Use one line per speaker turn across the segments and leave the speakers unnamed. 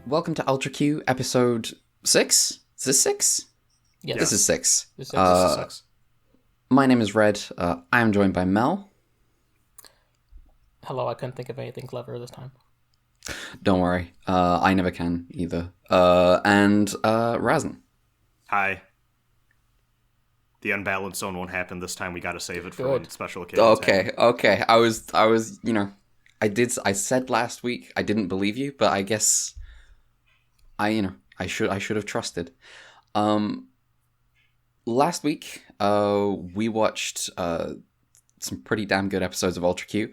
Welcome to Ultra Q, episode 6? Is this 6?
Yes.
This is 6.
This is 6.
My name is Red. I am joined by Mel.
Hello, I couldn't think of anything clever this time.
Don't worry. I never can either. And Razan.
Hi. The unbalanced zone won't happen this time. We gotta save it for one special occasion.
Okay. I was, I said last week I didn't believe you, but I guess I should have trusted. Last week, we watched some pretty damn good episodes of Ultra Q.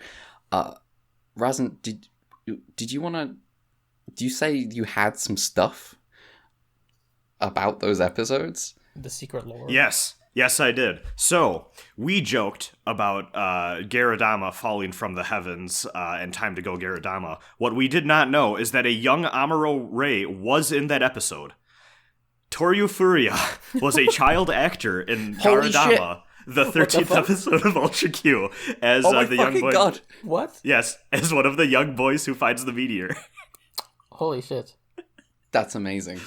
Razan, did you want to? Do you say you had some stuff about those episodes?
The secret lore.
Yes, I did. So, we joked about Garadama falling from the heavens and time to go Garadama. What we did not know is that a young Amuro Ray was in that episode. Toru Furuya was a child actor in Garadama, the 13th episode of Ultra Q, as the young boy.
God.
What?
Yes, as one of the young boys who finds the meteor.
Holy shit.
That's amazing.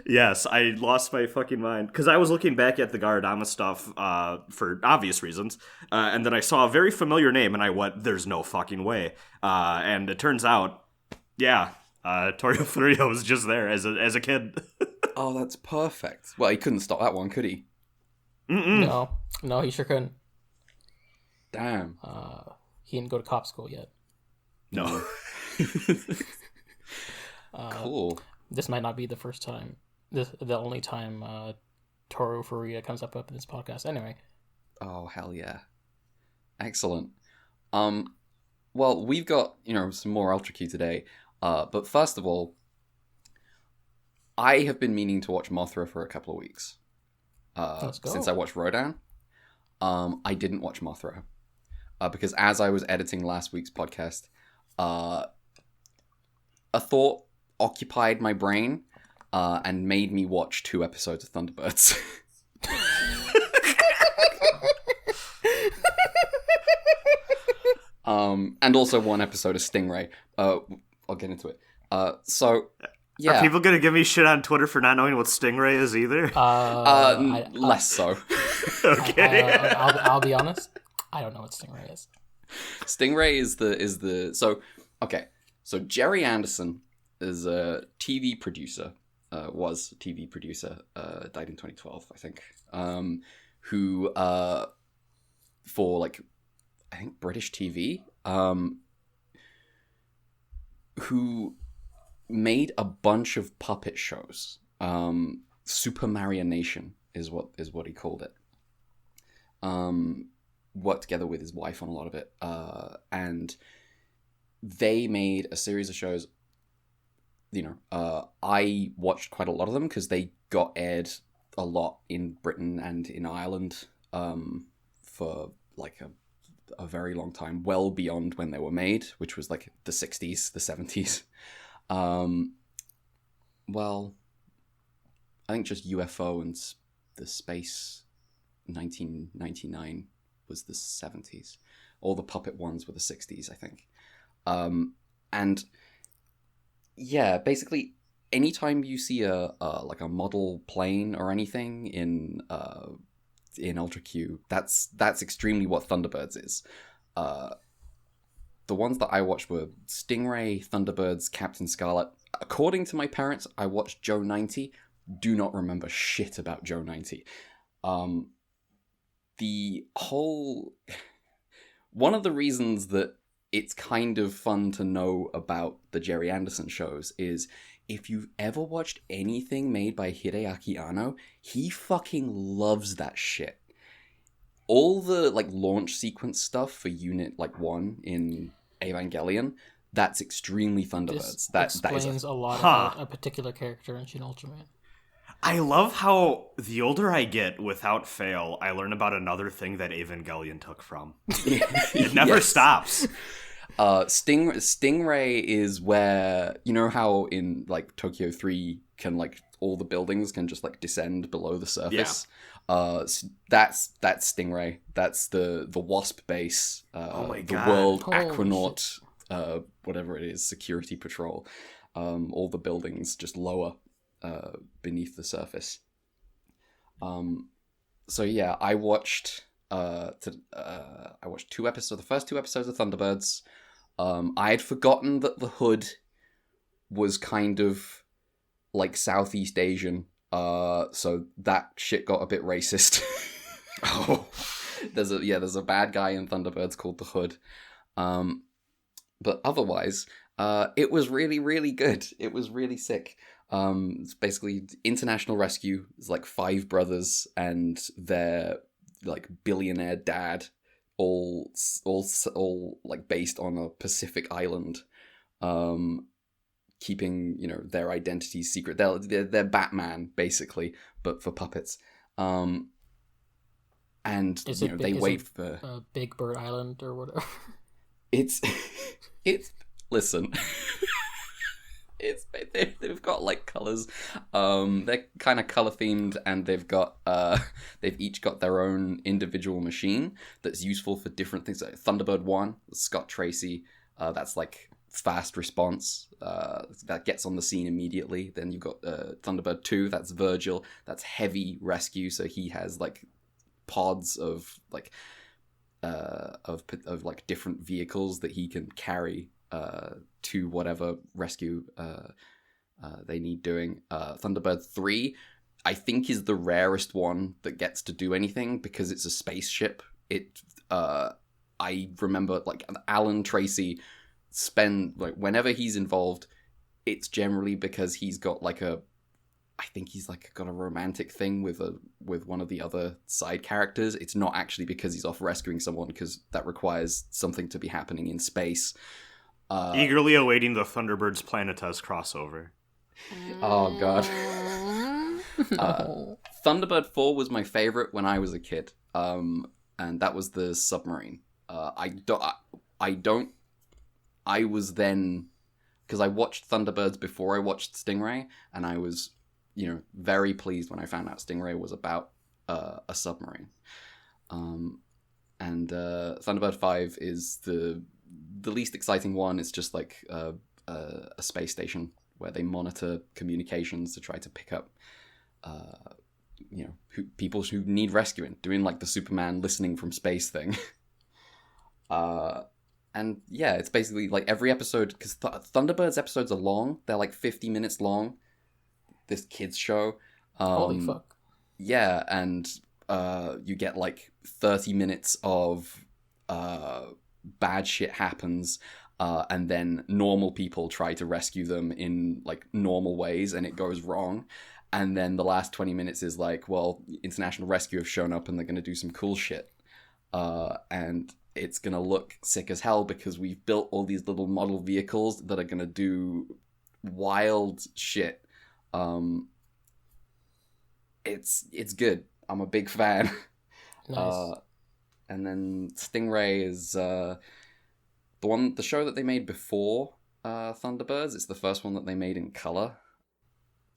Yes, I lost my fucking mind. Because I was looking back at the Garadama stuff for obvious reasons, and then I saw a very familiar name, and I went, there's no fucking way. And it turns out, Toru Furuya was just there as a kid.
Oh, that's perfect. Well, he couldn't stop that one, could he?
Mm-mm. No, he sure couldn't.
Damn.
He didn't go to cop school yet.
No.
Cool.
This might not be the first time, the only time Toru Furuya comes up in this podcast. Anyway.
Oh, hell yeah. Excellent. Well, we've got, some more Ultra Q today. But first of all, I have been meaning to watch Mothra for a couple of weeks. Since I watched Rodan. I didn't watch Mothra. Because as I was editing last week's podcast, a thought occupied my brain and made me watch 2 episodes of Thunderbirds. And also 1 episode of Stingray. I'll get into it. Yeah.
Are people gonna give me shit on Twitter for not knowing what Stingray is either?
Less so.
Okay.
I'll be honest. I don't know what Stingray is.
Stingray is the So Gerry Anderson is a TV producer. Was a TV producer. Died in 2012, I think. Who for I think British TV. Who made a bunch of puppet shows. Super Marionation is what he called it. Worked together with his wife on a lot of it. And they made a series of shows. I watched quite a lot of them because they got aired a lot in Britain and in Ireland for a very long time, well beyond when they were made, which was the 60s, the 70s. Well, I think just UFO and the Space 1999 was the 70s. All the puppet ones were the 60s, I think. And yeah, basically, anytime you see a model plane or anything in in Ultra Q. That's extremely what Thunderbirds is. The ones that I watched were Stingray, Thunderbirds, Captain Scarlet. According to my parents, I watched Joe 90. Do not remember shit about Joe 90. The whole... One of the reasons that it's kind of fun to know about the Gerry Anderson shows is if you've ever watched anything made by Hideaki Anno, he fucking loves that shit. All the, like, launch sequence stuff for Unit, like, 1 in Evangelion, that's extremely Thunderbirds. That
explains a lot about a particular character in Shin Ultraman.
I love how the older I get, without fail, I learn about another thing that Evangelion took from. It never stops.
Stingray is where, you know how in, like, Tokyo 3 can, like, all the buildings can just, like, descend below the surface? Yeah. That's Stingray. That's the Wasp base.
Oh my
the
God.
World
Holy
Aquanaut, whatever it is, security patrol. All the buildings just lower beneath the surface. So yeah, I watched 2 episodes, the first 2 episodes of Thunderbirds. I had forgotten that the hood was kind of like Southeast Asian, so that shit got a bit racist. Oh, there's a bad guy in Thunderbirds called the Hood, but otherwise, it was really, really good. It was really sick. It's basically international rescue. It's like 5 brothers and their like billionaire dad, all like based on a Pacific island, keeping, you know, their identities secret. They're Batman basically, but for puppets. And they wait for
Big Bird Island or whatever.
It's listen. They've got like colors. They're kind of color themed, and they've each got their own individual machine that's useful for different things. Like Thunderbird 1, Scott Tracy, that's like fast response, that gets on the scene immediately. Then you've got Thunderbird 2, that's Virgil, that's heavy rescue, so he has like pods of like of like different vehicles that he can carry to whatever rescue they need doing. Thunderbird 3, I think, is the rarest one that gets to do anything because it's a spaceship. I remember like Alan Tracy whenever he's involved, it's generally because he's got like I think he's like got a romantic thing with one of the other side characters. It's not actually because he's off rescuing someone, because that requires something to be happening in space.
Eagerly awaiting the Thunderbirds Planetes crossover.
Oh god. Thunderbird 4 was my favorite when I was a kid, and that was the submarine. I was then, because I watched Thunderbirds before I watched Stingray, and I was, you know, very pleased when I found out Stingray was about a submarine. And Thunderbird 5 is the least exciting one. It's just like a space station where they monitor communications to try to pick up, people who need rescuing, doing like the Superman listening from space thing. And yeah, it's basically like every episode, because Thunderbirds episodes are long. They're like 50 minutes long. This kids show.
Holy fuck.
Yeah, and you get like 30 minutes of bad shit happens, and then normal people try to rescue them in like normal ways, and it goes wrong. And then the last 20 minutes is like, well, International Rescue have shown up and they're going to do some cool shit. And it's going to look sick as hell because we've built all these little model vehicles that are going to do wild shit. It's good. I'm a big fan.
Nice.
And then Stingray is the show that they made before Thunderbirds. It's the first one that they made in color.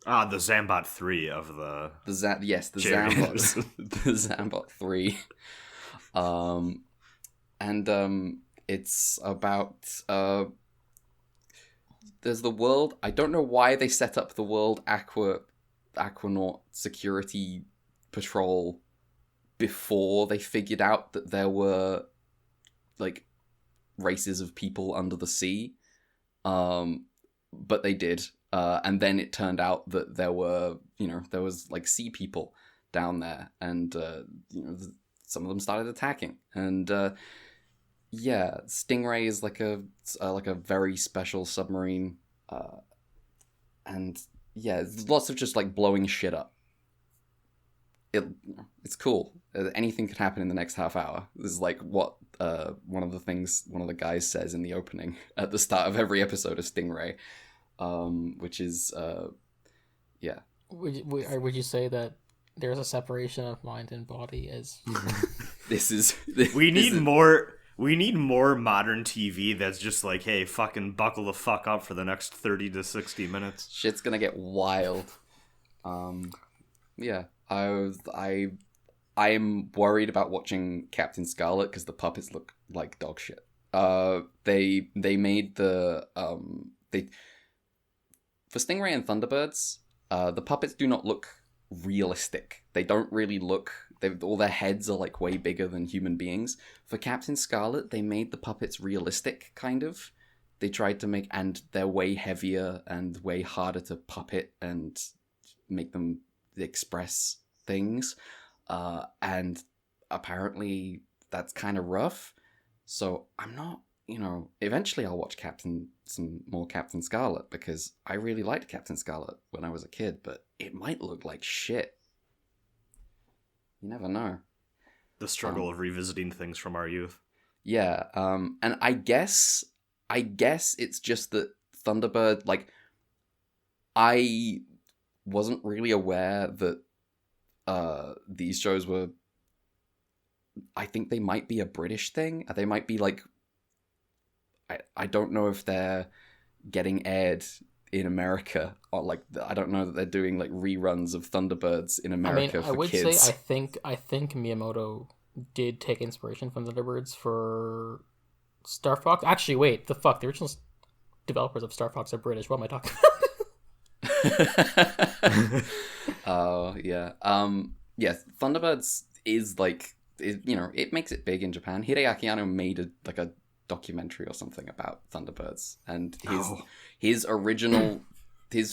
The Zambot 3 of the
Zambot, the Zambot 3. And it's about there's the world. I don't know why they set up the World Aquanaut Security Patrol before they figured out that there were like races of people under the sea, but they did, and then it turned out that there was like sea people down there, and some of them started attacking, and Stingray is like a very special submarine, and there's lots of just like blowing shit up. It's cool. Anything could happen in the next half hour. This is like what one of the guys says in the opening at the start of every episode of Stingray, which is
Would you say that there's a separation of mind and body as
we need more modern TV that's just like, hey, fucking buckle the fuck up for the next 30 to 60 minutes.
Shit's gonna get wild. I'm worried about watching Captain Scarlet because the puppets look like dog shit. They made the for Stingray and Thunderbirds, the puppets do not look realistic. They don't really look. All their heads are like way bigger than human beings. For Captain Scarlet, they made the puppets realistic, kind of. They tried to make, and they're way heavier and way harder to puppet and make them express things. And apparently that's kind of rough. So I'm not, eventually I'll watch some more Captain Scarlet because I really liked Captain Scarlet when I was a kid, but it might look like shit. You never know.
The struggle of revisiting things from our youth.
Yeah, and I guess it's just that Thunderbird, like, I wasn't really aware that these shows were, I think they might be a British thing. They might be like, I don't know if they're getting aired in America, or like, I don't know that they're doing like reruns of Thunderbirds in America for kids. I would
say I think Miyamoto did take inspiration from Thunderbirds for Star Fox. Actually, wait, the original developers of Star Fox are British. What am I talking about?
Yeah, Thunderbirds is like, it makes it big in Japan. Hideaki Anno made a documentary or something about Thunderbirds, and his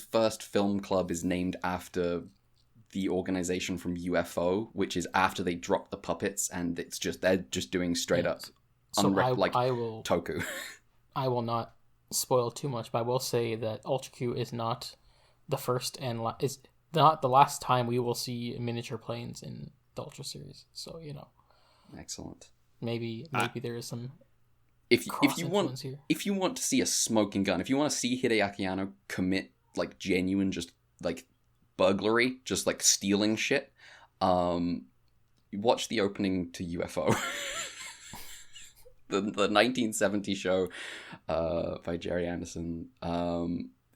first film club is named after the organization from UFO, which is after they dropped the puppets, and they're just doing straight up toku.
I will not spoil too much, but I will say that Ultra Q is not the first and is not the last time we will see miniature planes in the Ultra series. So
excellent.
Maybe there is some.
If you want to see a smoking gun, if you want to see Hideaki Anno commit like genuine just like burglary, just like stealing shit, watch the opening to UFO. the 1970 show by Gerry Anderson.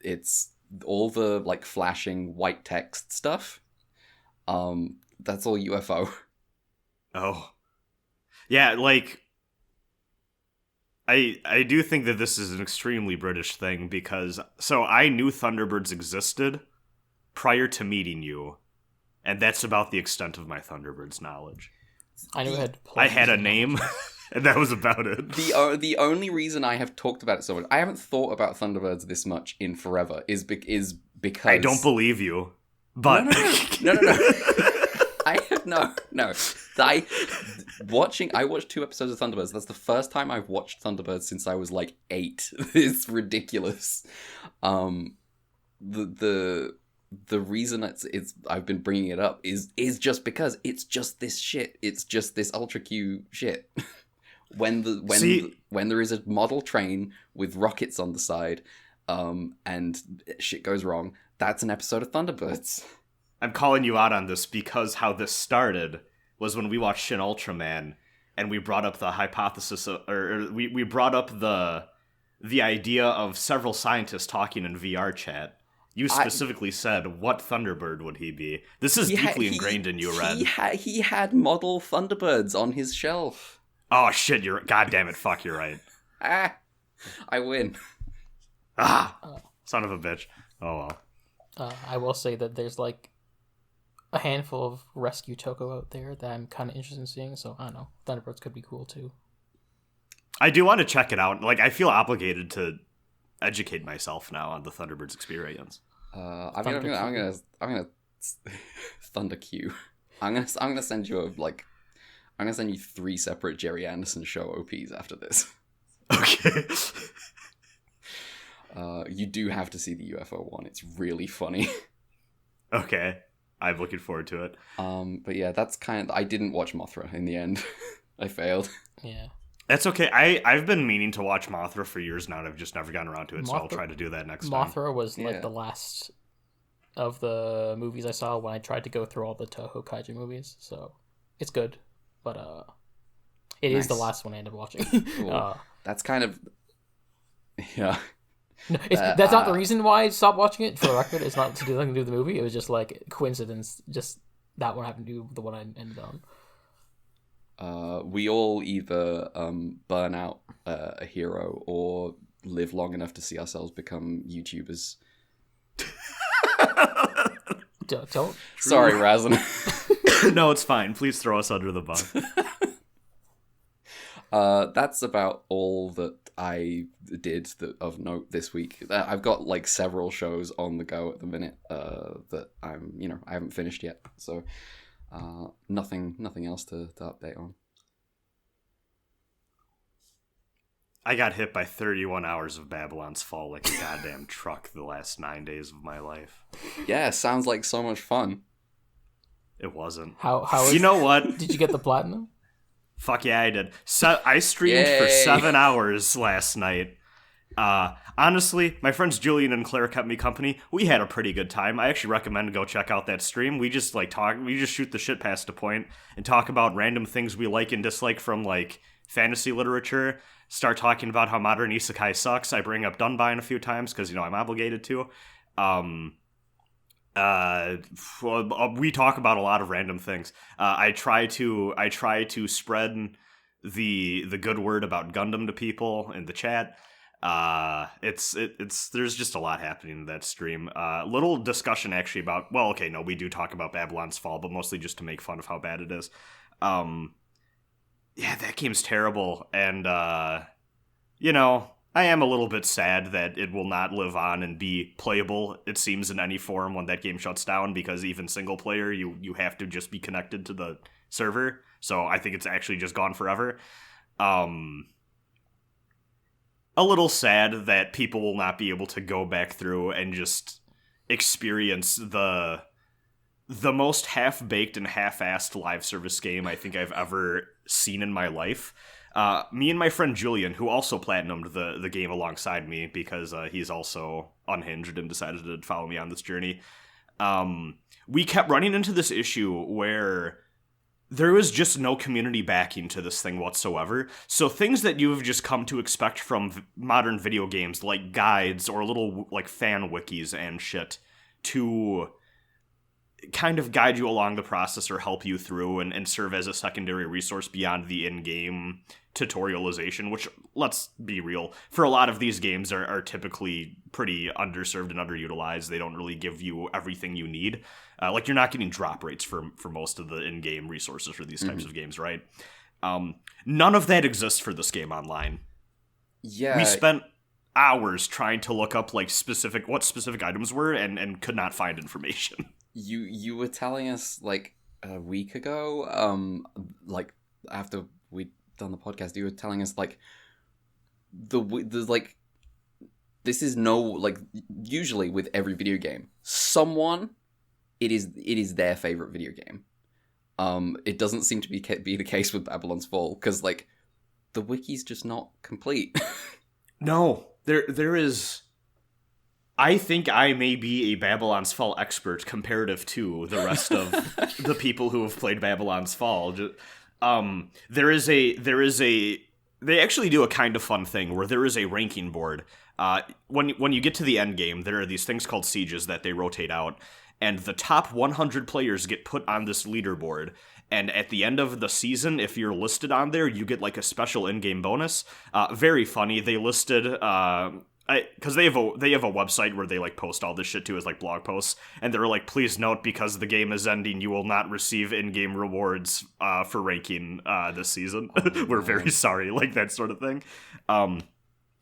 It's all the like flashing white text stuff. That's all UFO.
Oh. Yeah, like I do think that this is an extremely British thing because I knew Thunderbirds existed prior to meeting you, and that's about the extent of my Thunderbirds knowledge.
I knew
I had a name, and that was about it.
The only reason I have talked about it so much, I haven't thought about Thunderbirds this much in forever, is because
I don't believe you, but
no. I have no. I watched 2 episodes of Thunderbirds. That's the first time I've watched Thunderbirds since I was like 8. It's ridiculous. The reason I've been bringing it up is just because it's just this shit. It's just this Ultra Q shit. when there is a model train with rockets on the side, and shit goes wrong, that's an episode of Thunderbirds.
I'm calling you out on this because how this started was when we watched Shin Ultraman, and we brought up the hypothesis we brought up the idea of several scientists talking in VR chat. You specifically said, what Thunderbird would he be? This is deeply ingrained in you, Red.
He had model Thunderbirds on his shelf.
Oh shit, God damn it, fuck, you're right.
I win.
Son of a bitch. Oh well.
I will say that there's like a handful of Rescue Toko out there that I'm kind of interested in seeing. So I don't know, Thunderbirds could be cool too.
I do want to check it out. Like, I feel obligated to educate myself now on the Thunderbirds experience.
I'm gonna Thunder Q. I'm gonna send you I'm gonna send you 3 separate Gerry Anderson show OPs after this.
Okay.
You do have to see the UFO one. It's really funny.
Okay. I'm looking forward to it.
But yeah, that's I didn't watch Mothra in the end. I failed.
Yeah.
That's okay. I've been meaning to watch Mothra for years now, and I've just never gotten around to it, so I'll try to do that next time.
Mothra was like the last of the movies I saw when I tried to go through all the Toho Kaiju movies, so it's good. But it is the last one I ended up watching.
Cool. That's kind of... Yeah.
No, that's not the reason why I stopped watching it, for the record. It's not to do anything to do with the movie. It was just like coincidence. Just that one happened to be the one I ended on.
We all either burn out a hero or live long enough to see ourselves become YouTubers.
Don't.
Sorry, Razan.
No, it's fine. Please throw us under the bus.
That's about all that I did of note this week. I've got like several shows on the go at the minute that I haven't finished yet. So nothing else to update on.
I got hit by 31 hours of Babylon's Fall like a goddamn truck the last 9 days of my life.
Yeah, sounds like so much fun.
It wasn't.
How
you know what?
Did you get the platinum?
Fuck yeah, I did. So I streamed for 7 hours last night. Honestly, my friends Julian and Claire kept me company. We had a pretty good time. I actually recommend go check out that stream. We just shoot the shit past a point and talk about random things we like and dislike from like fantasy literature. Start talking about how modern isekai sucks. I bring up Dunbine a few times because I'm obligated to. We talk about a lot of random things. I try to spread the good word about Gundam to people in the chat. There's just a lot happening in that stream. Little discussion actually about, we do talk about Babylon's Fall, but mostly just to make fun of how bad it is. Yeah, that game's terrible, and I am a little bit sad that it will not live on and be playable, it seems, in any form when that game shuts down, because even single player, you have to just be connected to the server, so I think it's actually just gone forever. A little sad that people will not be able to go back through and just experience the most half-baked and half-assed live service game I think I've ever seen in my life. Me and my friend Julian, who also platinumed the game alongside me because he's also unhinged and decided to follow me on this journey, we kept running into this issue where there was just no community backing to this thing whatsoever. So things that you've just come to expect from modern video games, like guides or little like fan wikis and shit, to kind of guide you along the process or help you through and serve as a secondary resource beyond the in-game tutorialization, which, let's be real, for a lot of these games are typically pretty underserved and underutilized. They don't really give you everything you need. Like, you're not getting drop rates for most of the in-game resources for these types of games, right? None of that exists for this game online.
Yeah.
We spent hours trying to look up like what specific items were and could not find information.
You were telling us like a week ago, like after we'd done the podcast, you were telling us like the like this is no like usually with every video game, it is their favorite video game. It doesn't seem to be the case with Babylon's Fall because like the wiki's just not complete.
No, there is. I think I may be a Babylon's Fall expert comparative to the rest of the people who have played Babylon's Fall. They actually do a kind of fun thing where there is a ranking board. When you get to the end game, there are these things called sieges that they rotate out, and the top 100 players get put on this leaderboard. And at the end of the season, if you're listed on there, you get like a special in-game bonus. Very funny. They listed because they have a website where they like post all this shit to as like blog posts, and they're like, please note, because the game is ending, you will not receive in-game rewards for ranking this season. We're very sorry, like that sort of thing.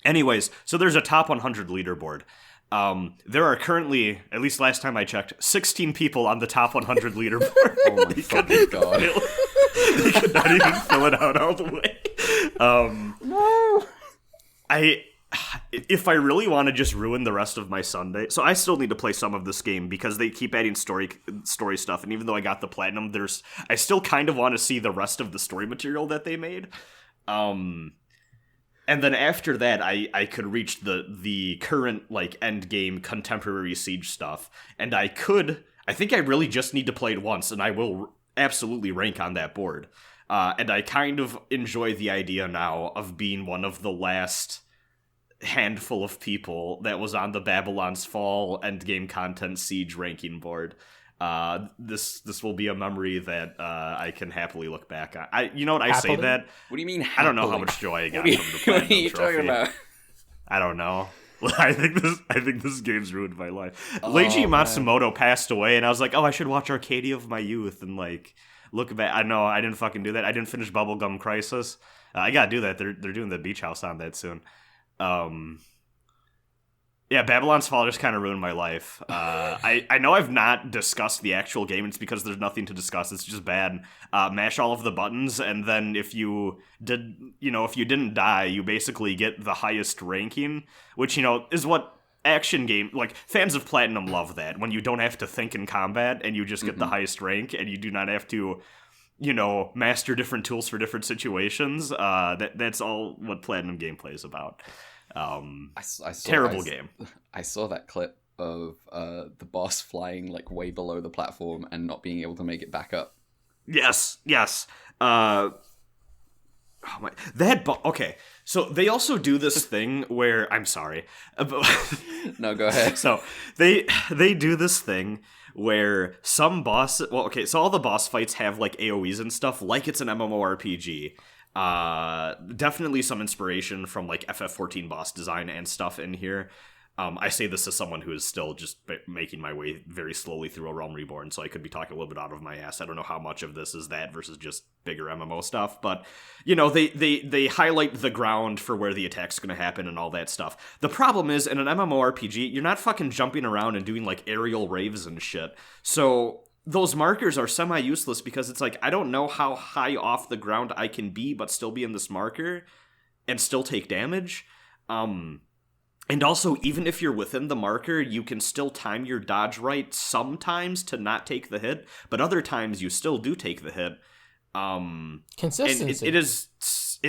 Anyways, so there's a top 100 leaderboard. There are currently, at least last time I checked, 16 people on the top 100 leaderboard.
Oh my fucking god.
They could not even fill it out all the way.
No.
If I really want to just ruin the rest of my Sunday, so I still need to play some of this game because they keep adding story stuff, and even though I got the platinum, I still kind of want to see the rest of the story material that they made. And then after that, I could reach the current like end game contemporary siege stuff, and I think I really just need to play it once, and I will absolutely rank on that board. And I kind of enjoy the idea now of being one of the last handful of people that was on the Babylon's Fall endgame content siege ranking board. This will be a memory that I can happily look back on. You know what, I say that.
What do you mean happily?
I don't know how much joy I got from the platinum
What are you
trophy.
talking about?
I don't know. I think this game's ruined my life. Leiji Matsumoto passed away, and I was like, oh, I should watch Arcadia of my youth and like look back. I know I didn't fucking do that. I didn't finish Bubblegum Crisis. I gotta do that. They're doing the Beach House on that soon. Yeah, Babylon's Fall just kind of ruined my life. I know I've not discussed the actual game. It's because there's nothing to discuss. It's just bad. Mash all of the buttons, and then if you didn't die, you basically get the highest ranking, which, is what action game, like, fans of Platinum love that, when you don't have to think in combat, and you just get the highest rank, and you do not have to, master different tools for different situations. That's all what Platinum gameplay is about. Terrible game.
I saw that clip of the boss flying like way below the platform and not being able to make it back up.
Yes. Okay, so they also do this thing where I'm sorry.
No, go ahead.
So they do this thing where some boss. Well, okay, so all the boss fights have like AOE's and stuff, like it's an MMORPG. Definitely some inspiration from like FF14 boss design and stuff in here. I say this as someone who is still just making my way very slowly through A Realm Reborn, so I could be talking a little bit out of my ass. I don't know how much of this is that versus just bigger MMO stuff, but they highlight the ground for where the attack's going to happen and all that stuff. The problem is, in an MMORPG, you're not fucking jumping around and doing like aerial raves and shit. So those markers are semi-useless because it's like, I don't know how high off the ground I can be but still be in this marker and still take damage. And also, even if you're within the marker, you can still time your dodge right sometimes to not take the hit, but other times you still do take the hit.
Consistency.
And it's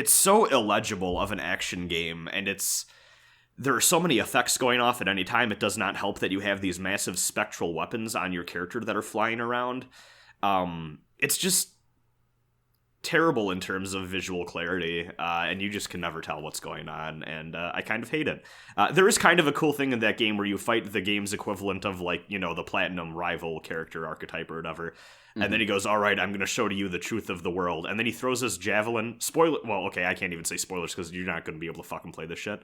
so illegible of an action game, and there are so many effects going off at any time. It does not help that you have these massive spectral weapons on your character that are flying around. It's just terrible in terms of visual clarity, and you just can never tell what's going on, and I kind of hate it. There is kind of a cool thing in that game where you fight the game's equivalent of, like, the Platinum rival character archetype or whatever, and then he goes, all right, I'm going to show to you the truth of the world, and then he throws his javelin. Well, okay, I can't even say spoilers because you're not going to be able to fucking play this shit.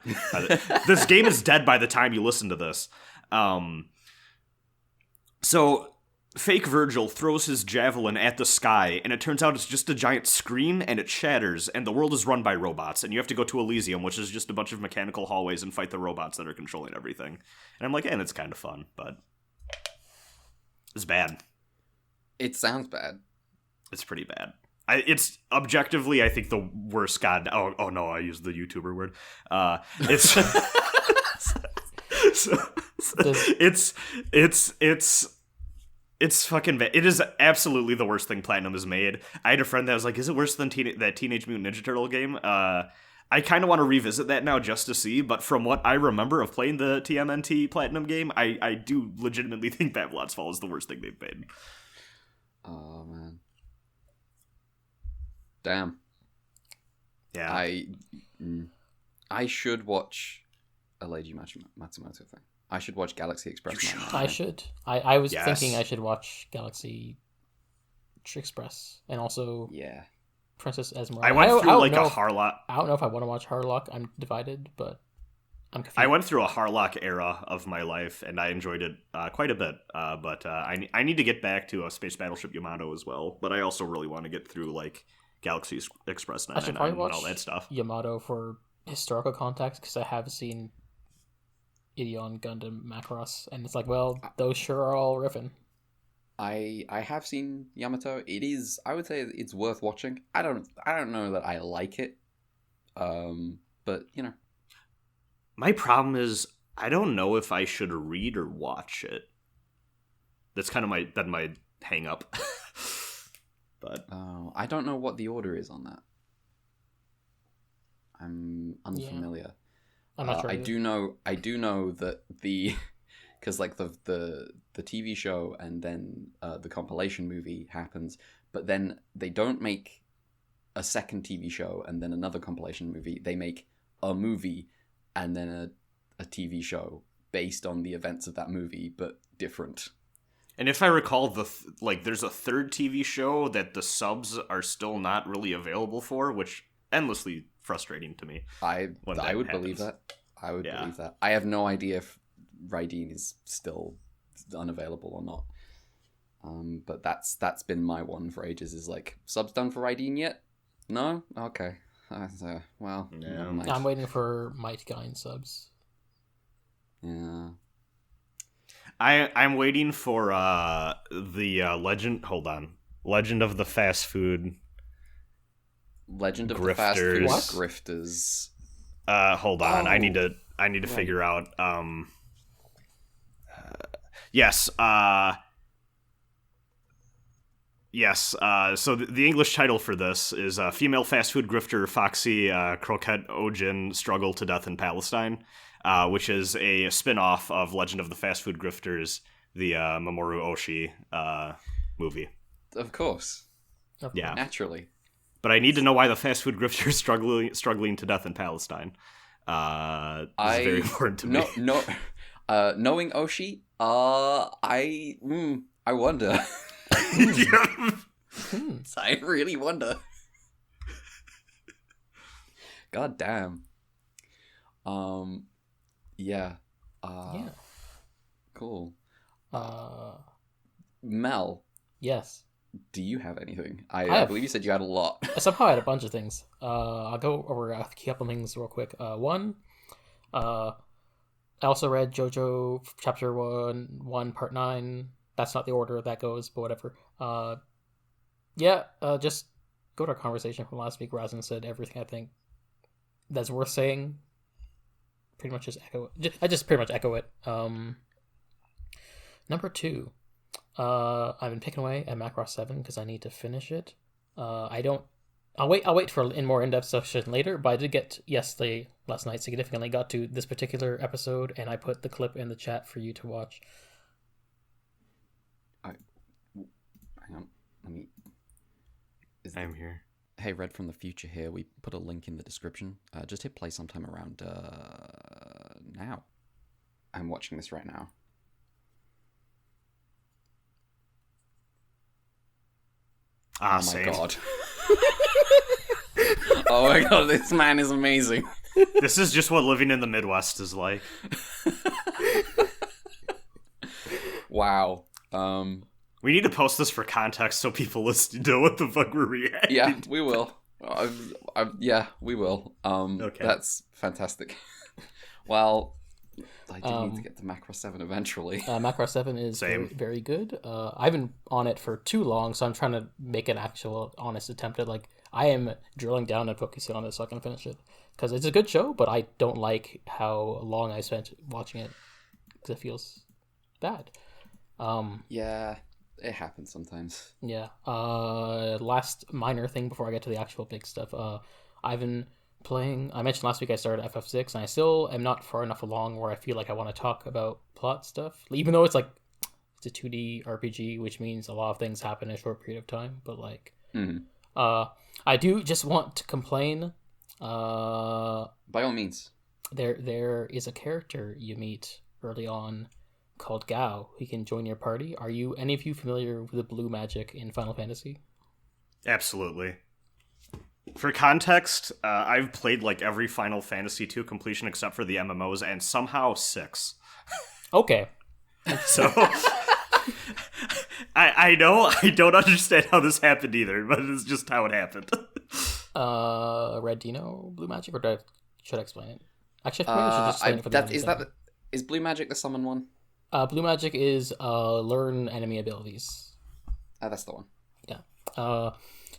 This game is dead by the time you listen to this. So fake Virgil throws his javelin at the sky, and it turns out it's just a giant screen, and it shatters, and the world is run by robots, and you have to go to Elysium, which is just a bunch of mechanical hallways, and fight the robots that are controlling everything. And I'm like, and it's kind of fun, but it's bad.
It sounds bad.
It's pretty bad. It's objectively, I think, the worst god. Oh no, I used the YouTuber word. It's It's fucking bad. It is absolutely the worst thing Platinum has made. I had a friend that was like, is it worse than that Teenage Mutant Ninja Turtle game? I kind of want to revisit that now just to see, but from what I remember of playing the TMNT Platinum game, I do legitimately think Babylon's Fall is the worst thing they've made.
Oh, man. Damn.
Yeah.
I should watch a Leiji Matsumoto thing. I should watch Galaxy Express.
I should. I was thinking I should watch Galaxy Express and also Princess Esmeralda.
I went through a Harlock.
I don't know if I want to watch Harlock. I'm divided, but I'm confused.
I went through a Harlock era of my life, and I enjoyed it quite a bit. But I need to get back to a Space Battleship Yamato as well. But I also really want to get through like Galaxy Express 999 and all that stuff.
Yamato for historical context, because I have seen Ideon, Gundam, Macross, and it's like, well, those sure are all riffing.
I have seen Yamato. It is, I would say, it's worth watching. I don't know that I like it, but you know.
My problem is I don't know if I should read or watch it. That's kind of my hang up. But
I don't know what the order is on that. I'm unfamiliar.
Yeah. I'm not sure.
I do know that because like the TV show and then the compilation movie happens, but then they don't make a second TV show and then another compilation movie. They make a movie and then a TV show based on the events of that movie, but different.
And if I recall, there's a third TV show that the subs are still not really available for, which endlessly frustrating to me.
I would believe that. I would believe that. I have no idea if Raideen is still unavailable or not. But that's been my one for ages. Is like, subs done for Raideen yet? No. Okay. Well,
yeah.
I'm waiting for Might Guy subs.
Yeah.
I'm waiting for the Legend. Hold on, Legend of the Fast Food.
Legend of
Grifters.
the Fast Food Grifters.
Hold on. I need to figure out. Yes. Yes. So the English title for this is Female Fast Food Grifter Foxy Croquette Ojin Struggle to Death in Palestine, which is a spin-off of Legend of the Fast Food Grifters, the Mamoru Oshii movie.
Of course.
Yeah.
Naturally.
But I need to know why the fast food grifter is struggling to death in Palestine. It's very important to me.
Knowing Oshii, I wonder. I really wonder. God damn. Yeah.
Yeah.
Cool. Mel.
Yes.
Do you have anything? I believe you said you had a lot.
Somehow I had a bunch of things. I'll go over a couple things real quick. One, I also read JoJo Chapter 1, Part 9. That's not the order that goes, but whatever. Just go to our conversation from last week. Razin said everything I think that's worth saying. Pretty much just echo it. I just pretty much echo it. Number 2. I've been picking away at Macross 7 because I need to finish it. I'll wait for more in-depth session later, but I did get last night significantly got to this particular episode, and I put the clip in the chat for you to watch.
Hang on,
I'm here.
Hey, Red from the future here. We put a link in the description. Just hit play sometime around now. I'm watching this right now.
Oh
my god. Oh my god, this man is amazing.
This is just what living in the Midwest is like.
Wow.
We need to post this for context so people listening know what the fuck we're reacting.
Yeah, we will. Yeah, we will.
Okay.
That's fantastic. Well, I do need to get to Macross 7 eventually.
Macross 7 is very, very good. I've been on it for too long, so I'm trying to make an actual honest attempt at, like, I am drilling down and focusing on it so I can finish it. Because it's a good show, but I don't like how long I spent watching it because it feels bad.
Yeah, it happens sometimes.
Yeah. Last minor thing before I get to the actual big stuff. I've been playing. I mentioned last week I started FF6, and I still am not far enough along where I feel like I want to talk about plot stuff. Even though it's a 2D RPG, which means a lot of things happen in a short period of time. But I do just want to complain.
By all means.
There is a character you meet early on called Gao. He can join your party. Are any of you familiar with the blue magic in Final Fantasy?
Absolutely. For context, I've played like every Final Fantasy II completion except for the MMOs, and somehow 6.
Okay.
So I know I don't understand how this happened either, but it's just how it happened.
Red Dino, Blue Magic, or should I explain it? Actually, I should just explain it for the
Is Blue Magic the summon one?
Blue Magic is learn enemy abilities.
That's the one.
Yeah. So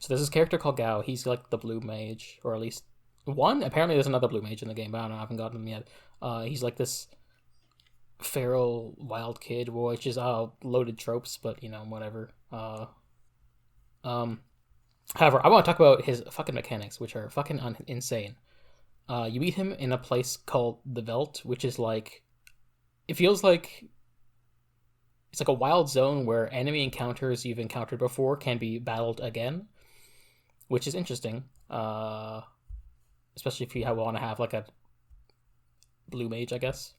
there's this character called Gao. He's like the blue mage, or at least one. Apparently there's another blue mage in the game, but I don't know, I haven't gotten him yet. He's like this feral wild kid, which is loaded tropes, but whatever. However, I want to talk about his fucking mechanics, which are fucking insane. You meet him in a place called the Veldt, which is like, it feels like it's like a wild zone where enemy encounters you've encountered before can be battled again, which is interesting. Especially if you want to have like a blue mage, I guess.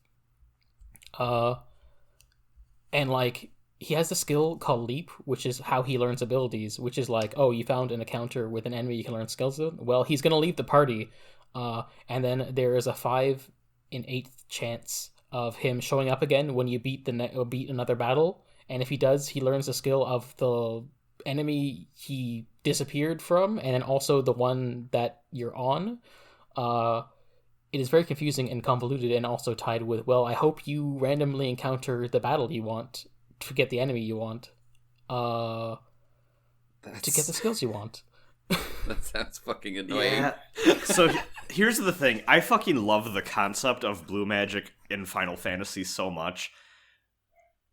And like, he has a skill called Leap, which is how he learns abilities, which is like, oh, you found an encounter with an enemy you can learn skills with? Well, he's going to leave the party, and then there is a 5 in 8 chance of him showing up again when you beat another battle, and if he does, he learns the skill of the enemy he disappeared from, and then also the one that you're on. It is very confusing and convoluted, and also tied with, well, I hope you randomly encounter the battle you want to get the enemy you want, to get the skills you want.
That sounds fucking annoying.
Yeah. So here's the thing. I fucking love the concept of blue magic in Final Fantasy so much.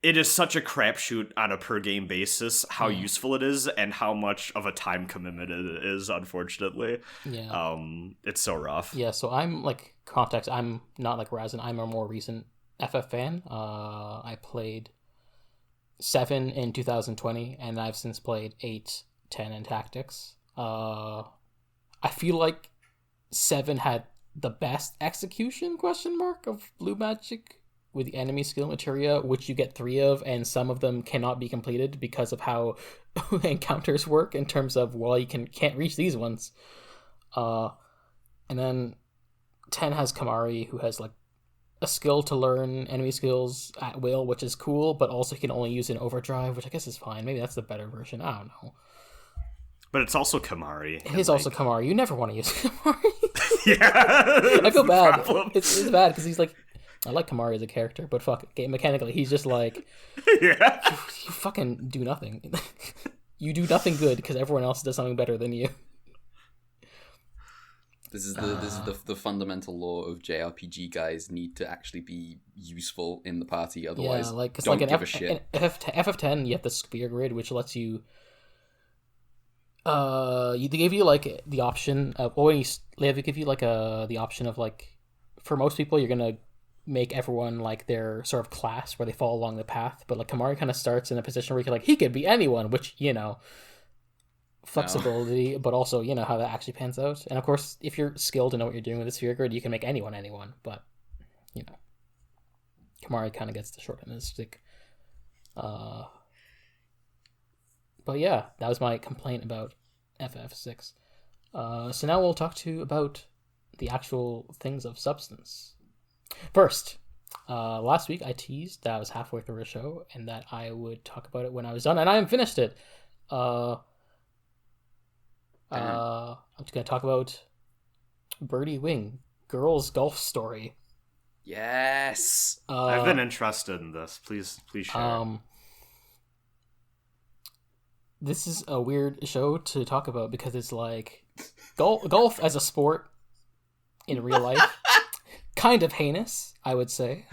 It is such a crapshoot on a per-game basis how useful it is and how much of a time commitment it is, unfortunately.
Yeah.
It's so rough.
Yeah, so I'm, like, context, I'm not like Razin, I'm a more recent FF fan. I played 7 in 2020, and I've since played 8, 10, and Tactics. I feel like 7 had the best execution, of blue magic with the enemy skill materia, which you get 3 of, and some of them cannot be completed because of how encounters work in terms of, well, you can't reach these ones. And then 10 has Kamari, who has like a skill to learn enemy skills at will, which is cool, but also he can only use in overdrive, which I guess is fine. Maybe that's the better version. I don't know.
But it's also Kamari.
It is also Kamari. You never want to use Kamari.
Yeah.
I feel bad. It's bad because he's like, I like Kamari as a character, but fuck, mechanically, he's just like,
yeah,
you fucking do nothing. You do nothing good because everyone else does something better than you.
This is the fundamental law of JRPG guys need to actually be useful in the party, otherwise
yeah, like,
don't
like
give a shit.
In FF10, you have the sphere grid, which lets you. They gave you like the option of they give you like the option of like, for most people you're gonna make everyone like their sort of class where they follow along the path, but like Kamari kind of starts in a position where you can like, he could be anyone, which flexibility, but also how that actually pans out. And of course, if you're skilled and know what you're doing with the sphere grid, you can make anyone, but Kamari kind of gets the short end of the stick. But yeah, that was my complaint about FF6. So now we'll talk to you about the actual things of substance. First, last week I teased that I was halfway through a show and that I would talk about it when I was done, and I haven't finished it. I'm just going to talk about Birdie Wing, Girls Golf Story.
Yes!
I've been interested in this. Please share.
This is a weird show to talk about because it's like golf as a sport in real life. Kind of heinous, I would say.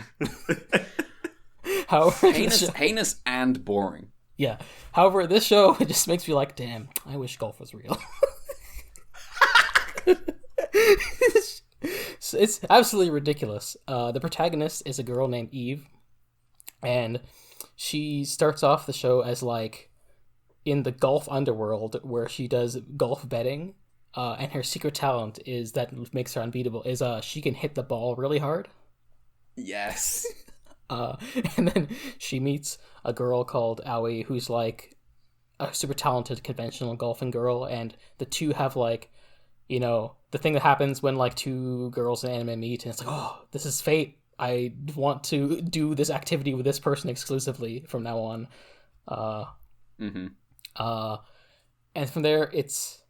However,
heinous and boring.
Yeah. However, this show, it just makes me like, damn, I wish golf was real. It's absolutely ridiculous. The protagonist is a girl named Eve, and she starts off the show as like in the golf underworld where she does golf betting, and her secret talent is that makes her unbeatable is she can hit the ball really hard.
Yes.
And then she meets a girl called Aoi who's like a super talented conventional golfing girl, and the two have like the thing that happens when like two girls in anime meet, and it's like, oh, this is fate. I want to do this activity with this person exclusively from now on. And from there, it's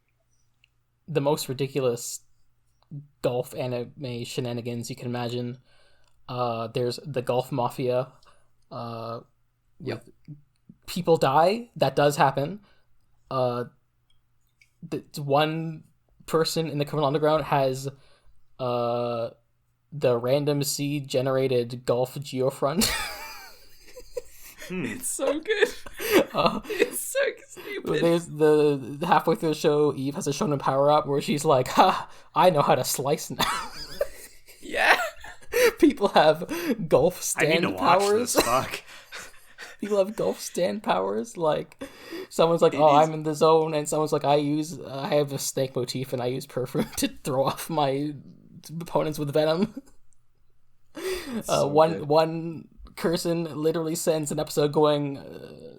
the most ridiculous golf anime shenanigans you can imagine. There's the golf mafia. People die. That does happen. The one person in the criminal underground has the random seed generated golf geofront.
It's so good. It's so stupid.
There's the halfway through the show, Eve has a shonen power up where she's like, "Ha! I know how to slice now."
Yeah.
People have golf stand
I need to
powers.
watch this. Fuck.
People have golf stand powers. Like, someone's like, I'm in the zone, and someone's like, I have a snake motif, and I use perfume to throw off my opponents with venom. One person literally sends an episode going,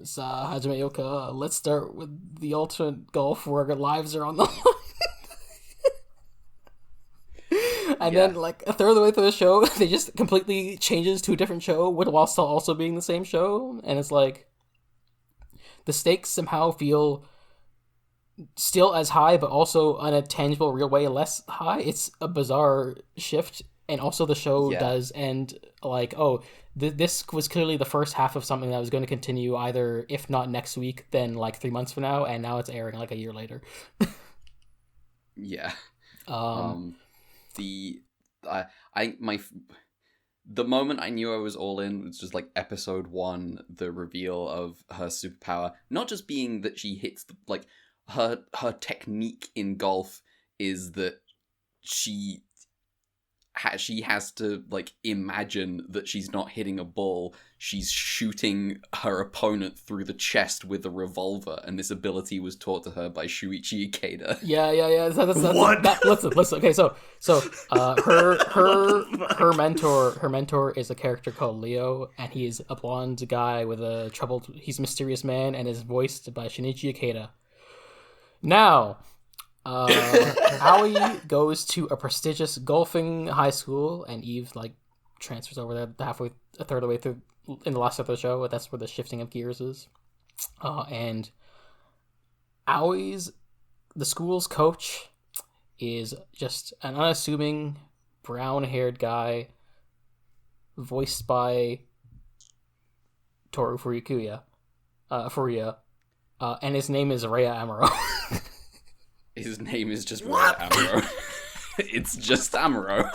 Sa Hajime Yoka, let's start with the alternate golf where our lives are on the line. And then, like, a third of the way through the show, they just completely changes to a different show, while still also being the same show. And it's like, the stakes somehow feel still as high, but also in a tangible, real way less high. It's a bizarre shift. And also the show does end like, this was clearly the first half of something that was going to continue either, if not next week, then like 3 months from now, and now it's airing like a year later.
Yeah. The moment I knew I was all in was just like episode 1, the reveal of her superpower, not just being that she hits her technique in golf is that she has to like imagine that she's not hitting a ball, she's shooting her opponent through the chest with a revolver, and this ability was taught to her by Shuichi Ikeda.
Yeah. Listen. Okay, so her mentor is a character called Leo, and he's a blonde guy with he's a mysterious man, and is voiced by Shinichi Ikeda. Now, Aoi goes to a prestigious golfing high school, and Eve like transfers over there a third of the way through in the last episode of the show. That's where the shifting of gears is. And the school's coach is just an unassuming brown-haired guy voiced by Toru Furuya, and his name is Rhea Amuro.
His name is just Rhea Amuro. It's just Amuro.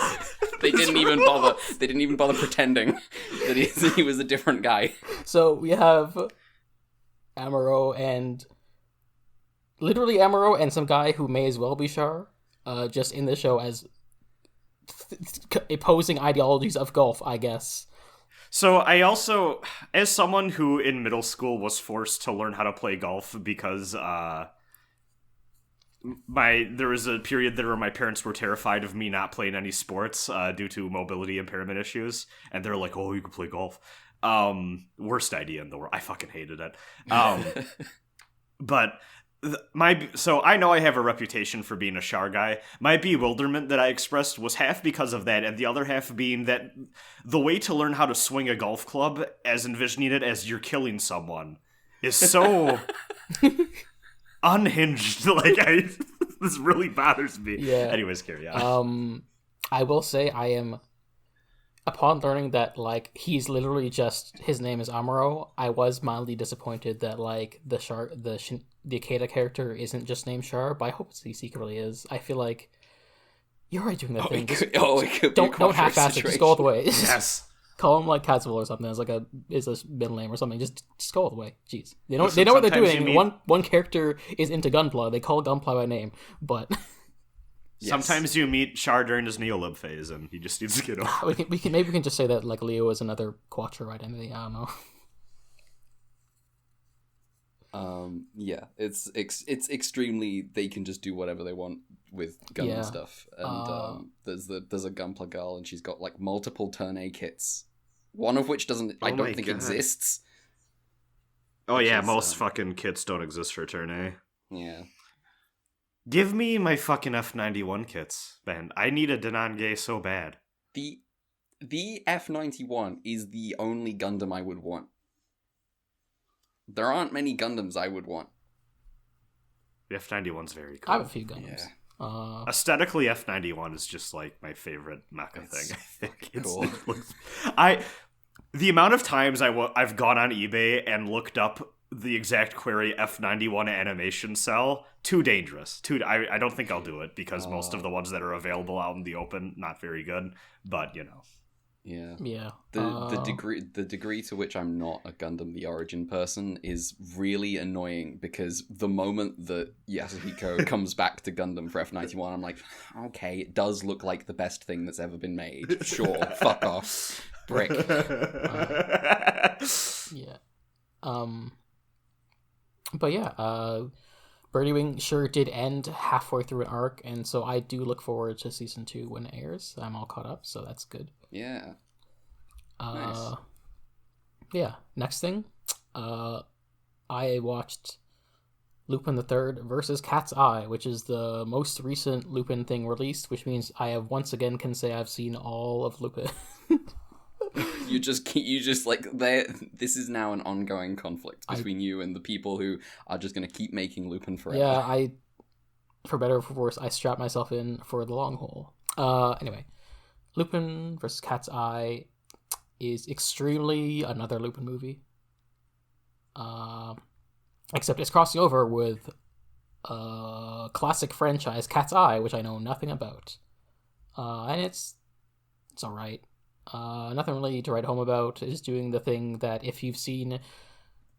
They didn't even bother pretending that he was a different guy.
So we have Amuro and some guy who may as well be Char, just in the show as opposing ideologies of golf, I guess.
So I also, as someone who in middle school was forced to learn how to play golf because there was a period there where my parents were terrified of me not playing any sports due to mobility impairment issues, and they're like, "Oh, you can play golf." Worst idea in the world. I fucking hated it. But so I know I have a reputation for being a Char guy. My bewilderment that I expressed was half because of that, and the other half being that the way to learn how to swing a golf club, as envisioning it as you're killing someone, is so unhinged. This really bothers me.
Yeah.
Anyways, carry on.
I will say I am, upon learning that like he's literally just his name is Amuro, I was mildly disappointed that like the Ikeda character isn't just named Char, but I hope he secretly is. I feel like you're already doing that thing. Don't half-ass it. Just go all the way.
Yes.
Call him like Kazuo or something as like a middle name or something. Just go all the way. Jeez, they know what they're doing. One character is into Gunpla. They call Gunpla by name, but
sometimes you meet Char during his Neolib phase, and he just needs to get over.
we can just say that like Leo is another Quattro identity. I don't know.
Yeah, it's extremely, they can just do whatever they want with gun and stuff. And there's a Gunpla girl, and she's got like multiple turn A kits, one of which I don't think exists.
Oh yeah, most fucking kits don't exist for turn A.
Yeah.
Give me my fucking F91 kits, man. I need a Denange so bad.
The F91 is the only Gundam I would want. There aren't many Gundams I would want.
The F91's very cool.
I have a few Gundams.
Yeah.
Aesthetically, F91 is just like my favorite mecha thing. I think
cool.
The amount of times I've gone on eBay and looked up the exact query F91 animation cell, too dangerous. I don't think I'll do it because most of the ones that are available out in the open, not very good. But
Yeah.
Yeah.
The degree to which I'm not a Gundam the Origin person is really annoying, because the moment that Yasuhiko comes back to Gundam for F91, I'm like, okay, it does look like the best thing that's ever been made. Sure, fuck off. Brick.
Yeah. But yeah, Birdie Wing sure did end halfway through an arc, and so I do look forward to season 2 when it airs. I'm all caught up, so that's good.
Yeah. Nice.
Yeah. Next thing, I watched Lupin III versus Cat's Eye, which is the most recent Lupin thing released, which means I have once again can say I've seen all of Lupin.
You just like, this is now an ongoing conflict between you and the people who are just going to keep making Lupin forever.
Yeah, for better or for worse, I strapped myself in for the long haul. Anyway, Lupin vs. Cat's Eye is extremely another Lupin movie. Except it's crossing over with a classic franchise, Cat's Eye, which I know nothing about. And it's alright. Nothing really to write home about. Is doing the thing that if you've seen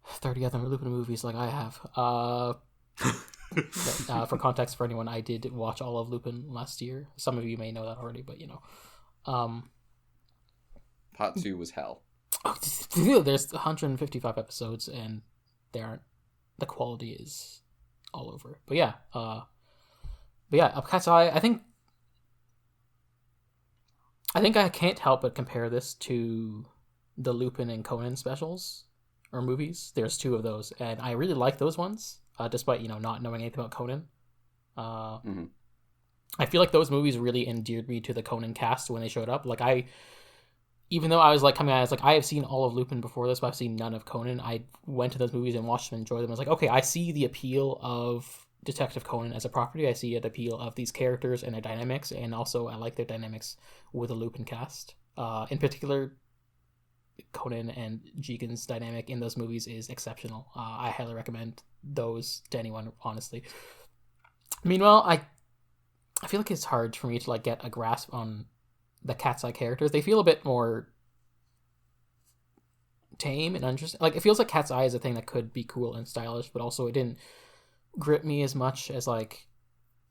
30 other Lupin movies like I have, for context for anyone, I did watch all of Lupin last year. Some of you may know that already, but
Part 2 was hell.
There's 155 episodes, and the quality is all over. But yeah, Cat's Eye, I think I can't help but compare this to the Lupin and Conan specials or movies. There's 2 of those, and I really like those ones, despite not knowing anything about Conan. I feel like those movies really endeared me to the Conan cast when they showed up. Like even though I was like coming out, I was like, I have seen all of Lupin before this, but I've seen none of Conan. I went to those movies and watched them, enjoyed them. I was like, okay, I see the appeal of Detective Conan as a property. I see the appeal of these characters and their dynamics, and also I like their dynamics with the Lupin cast. In particular, Conan and Jigen's dynamic in those movies is exceptional. I highly recommend those to anyone, honestly. Meanwhile, I feel like it's hard for me to like get a grasp on the Cat's Eye characters. They feel a bit more tame and interesting. Like, it feels like Cat's Eye is a thing that could be cool and stylish, but also it didn't grip me as much as like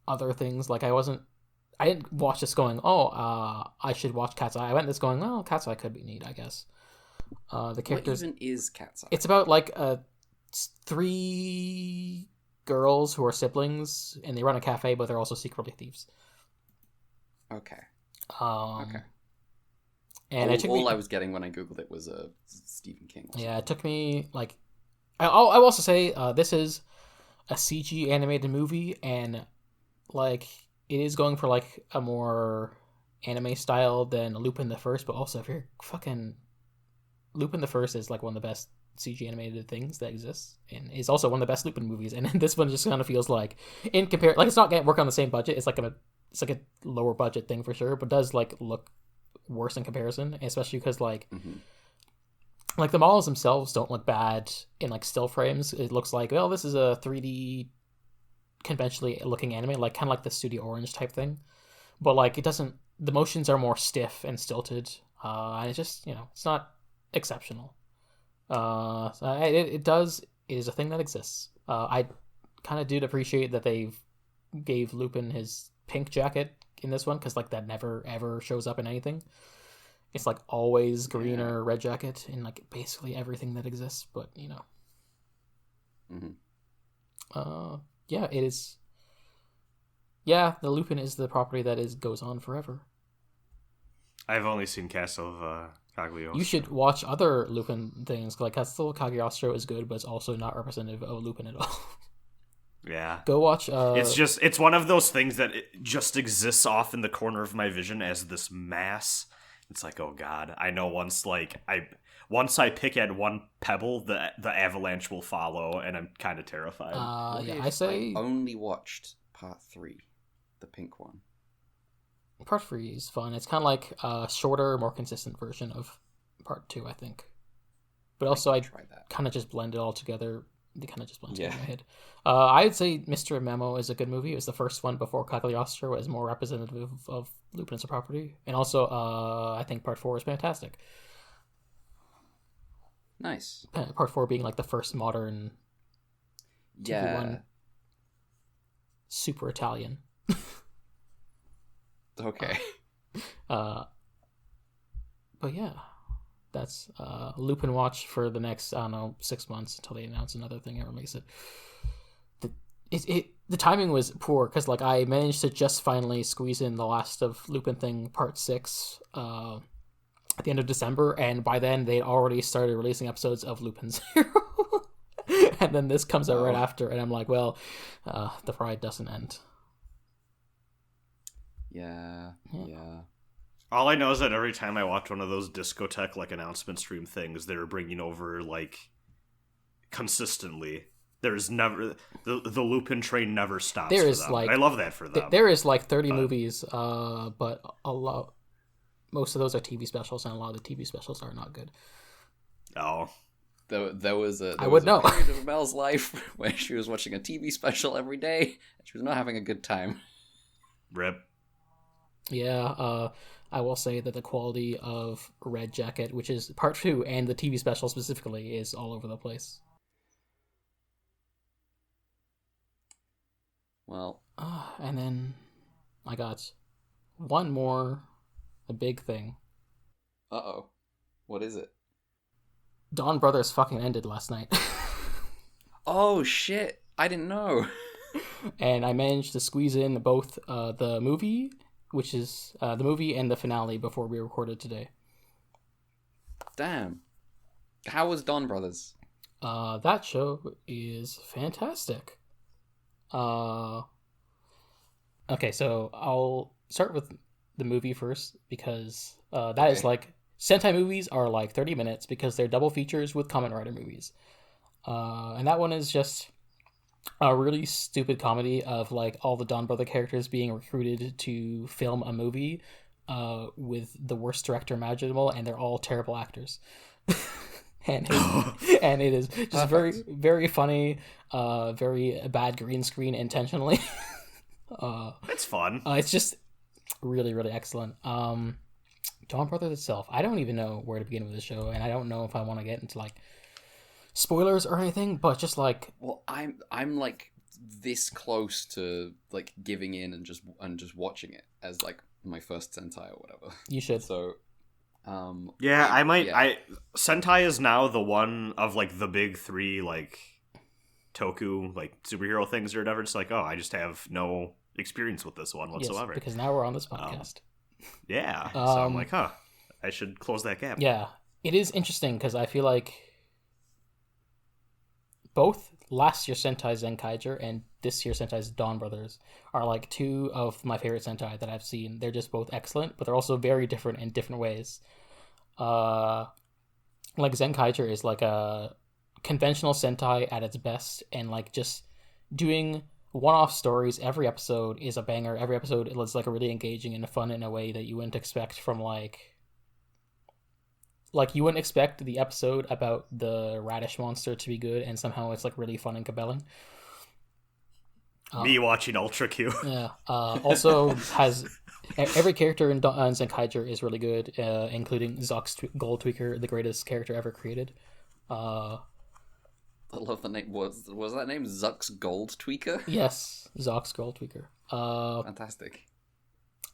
other things. Like I didn't watch this going, I should watch Cat's Eye. I went this going, well, Cat's Eye could be neat, I guess. The characters.
What even is Cat's Eye?
It's about like 3 girls who are siblings, and they run a cafe, but they're also secretly thieves.
Okay.
Okay.
And all I was getting when I googled it was Stephen King.
Yeah, it took me like. I will also say this is a CG animated movie, and like it is going for like a more anime style than Lupin the First, but also if you're fucking Lupin the First is like one of the best CG animated things that exists, and is also one of the best Lupin movies. And this one just kind of feels like like it's not going to work on the same budget. It's like a lower budget thing for sure, but does like look worse in comparison, especially because like like the models themselves don't look bad in like still frames. It looks like, well, this is a 3D conventionally looking anime, like kind of like the Studio Orange type thing, but like it doesn't. The motions are more stiff and stilted, and it's just it's not exceptional. It is a thing that exists. I kind of did appreciate that they gave Lupin his pink jacket in this one, because like that never ever shows up in anything. It's like always green or red jacket in like basically everything that exists, but it is. Yeah, the Lupin is the property that goes on forever.
I've only seen Castle of Cagliostro.
You should watch other Lupin things. Like Castle of Cagliostro is good, but it's also not representative of Lupin at all.
Yeah.
Go watch.
It's one of those things that it just exists off in the corner of my vision as this mass. It's like, oh god, I know once I pick at one pebble, the avalanche will follow, and I'm kind of terrified.
I only watched part 3, the pink one.
Part 3 is fun. It's kind of like a shorter, more consistent version of part 2, I think. But also, I kind of just blend it all together. They kind of just blend together in my head. I'd say Mr. Memo is a good movie. It was the first one before Cagliostro was more representative of Lupin as a property. And also, I think part 4 is fantastic.
Nice.
Part 4 being like the first modern TV one. Super Italian.
Okay.
But yeah. That's Lupin Watch for the next, 6 months until they announce another thing or release it. The timing was poor because like I managed to just finally squeeze in the last of Lupin Thing Part 6 at the end of December, and by then they'd already started releasing episodes of Lupin 0. And then this comes out right after, and I'm like, well, the ride doesn't end.
Yeah.
All I know is that every time I watch one of those discotheque like announcement stream things, they're bringing over like consistently. There's never the Lupin train never stops.
There
for
is
them.
like
I love that for them.
There is like 30 movies, but most of those are TV specials, and a lot of the TV specials are not good.
Oh. There was a
period
of Mel's life where she was watching a TV special every day, and she was not having a good time.
Rip.
Yeah, I will say that the quality of Red Jacket, which is part 2, and the TV special specifically, is all over the place.
Well.
And then I got one more, a big thing.
Uh-oh. What is it?
DonBrothers fucking ended last night.
Oh, shit. I didn't know.
And I managed to squeeze in both the movie, which is the movie, and the finale before we recorded today.
Damn. How was DonBrothers?
That show is fantastic. Okay, so I'll start with the movie first, because that is like... Sentai movies are like 30 minutes because they're double features with Kamen Rider movies. And that one is just a really stupid comedy of like all the DonBrother characters being recruited to film a movie with the worst director imaginable, and they're all terrible actors. and it is just very, very funny, very bad green screen intentionally.
It's fun.
It's just really, really excellent. DonBrothers itself, I don't even know where to begin with the show, and I don't know if I want to get into like spoilers or anything, but just like,
well, I'm like this close to like giving in and just watching it as like my first Sentai or whatever.
You should.
So
yeah, I might. Yeah. Sentai is now the one of like the big 3 like toku like superhero things or whatever. It's like, oh, I just have no experience with this one whatsoever.
Yes, because now we're on this podcast.
Yeah, so I'm like, I should close that gap.
Yeah, it is interesting because I feel like both last year's Sentai Zenkaiger and this year's Sentai's DonBrothers are like 2 of my favorite Sentai that I've seen. They're just both excellent, but they're also very different in different ways. Like Zenkaiger is like a conventional Sentai at its best, and like just doing one-off stories. Every episode is a banger. Every episode is like a really engaging and fun in a way that you wouldn't expect from like you wouldn't expect the episode about the radish monster to be good, and somehow it's like really fun and compelling.
Me watching Ultra Q.
Yeah. Also has every character in Zenkaiger is really good, including Zox Gold Tweaker, the greatest character ever created.
I love the name. Was that name Zux Gold Tweaker?
Yes, Zox Gold Tweaker.
Fantastic.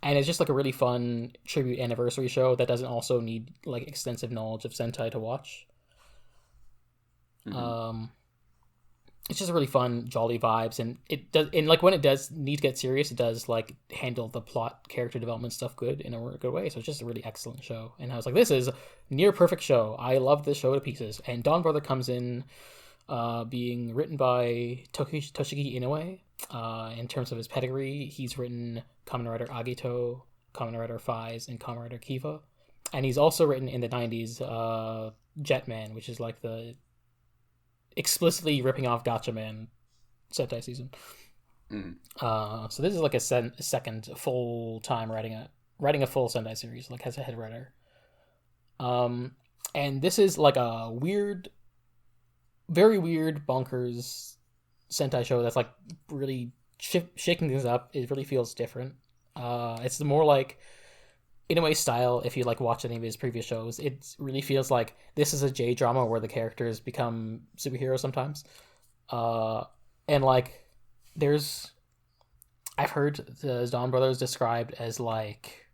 And it's just like a really fun tribute anniversary show that doesn't also need like extensive knowledge of Sentai to watch. Mm-hmm. It's just really fun, jolly vibes, and it does. And like when it does need to get serious, it does like handle the plot, character development stuff good in a good way. So it's just a really excellent show. And I was like, this is near perfect show. I love this show to pieces. And DonBrother comes in being written by Toshiki Inoue. In terms of his pedigree, he's written Kamen Rider Agito, Kamen Rider Faiz, and Kamen Rider Kiva. And he's also written in the 90s Jetman, which is like the explicitly ripping off Gatchaman Sentai season. So this is like a second full time writing a full Sentai series, like as a head writer. And this is like a weird, very weird, bonkers Sentai show that's like really shaking things up. It really feels different. It's more like Inoue style. If you like watch any of his previous shows, it really feels like this is a J drama where the characters become superheroes sometimes. And like I've heard the DonBrothers described as like